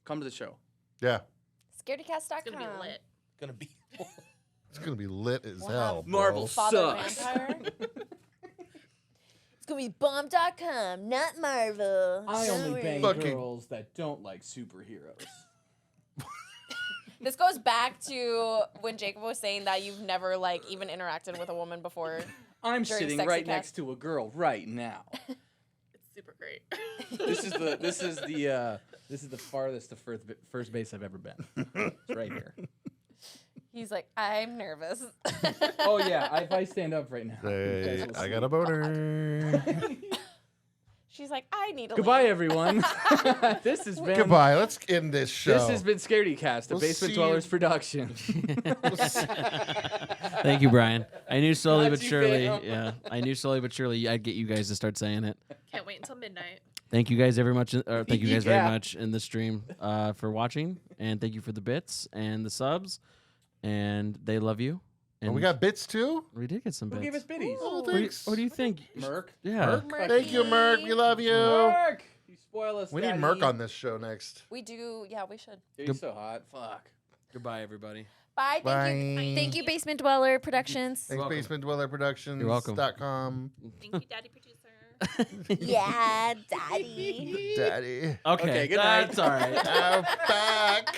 Come to the show. Yeah, Scaredycast.com. It's gonna be lit. Gonna be it's gonna be lit as We'll hell. have bro. Marvel Father sucks. Vampire. It's gonna be bomb.com, not Marvel. I Don't only worry. bang Fucking- girls that don't like superheroes. This goes back to when Jacob was saying that you've never like even interacted with a woman before. I'm During sitting Sexy right Cast. next to a girl right now. It's super great. This is the farthest to first base I've ever been. It's right here. He's like, I'm nervous. Oh yeah, if I stand up right now, you Say, guys will I see. got a boner. She's like, I need to Goodbye, leave. everyone. This has been Goodbye. Let's end this show. This has been Scaredycast, a We'll Basement see Dwellers you- production. Thank you, Brian. I knew slowly Got but you, surely. fam. Yeah, I knew slowly but surely I'd get you guys to start saying it. Can't wait until midnight. Thank you guys very much. Thank you guys very Yeah. much in the stream for watching, and thank you for the bits and the subs. And they love you. And Oh, we got bits too. we did get some Who bits. gave us biddies? Oh, What do you- thanks. what do you think? Merc. Yeah. Thank you, Merc. We love you. Merc! You spoil us, We need Daddy. Merc on this show next. We do, yeah, we should. Dude, you're so hot. Fuck. Goodbye, everybody. Bye. Thank Bye. you. Thank you, Basement Dweller Productions. Thanks, welcome. Basement Dweller Productions. You're welcome. .com. Thank you, Daddy Producer. Yeah, Daddy. Daddy. Okay, Okay, good night. that's all right. I'm back.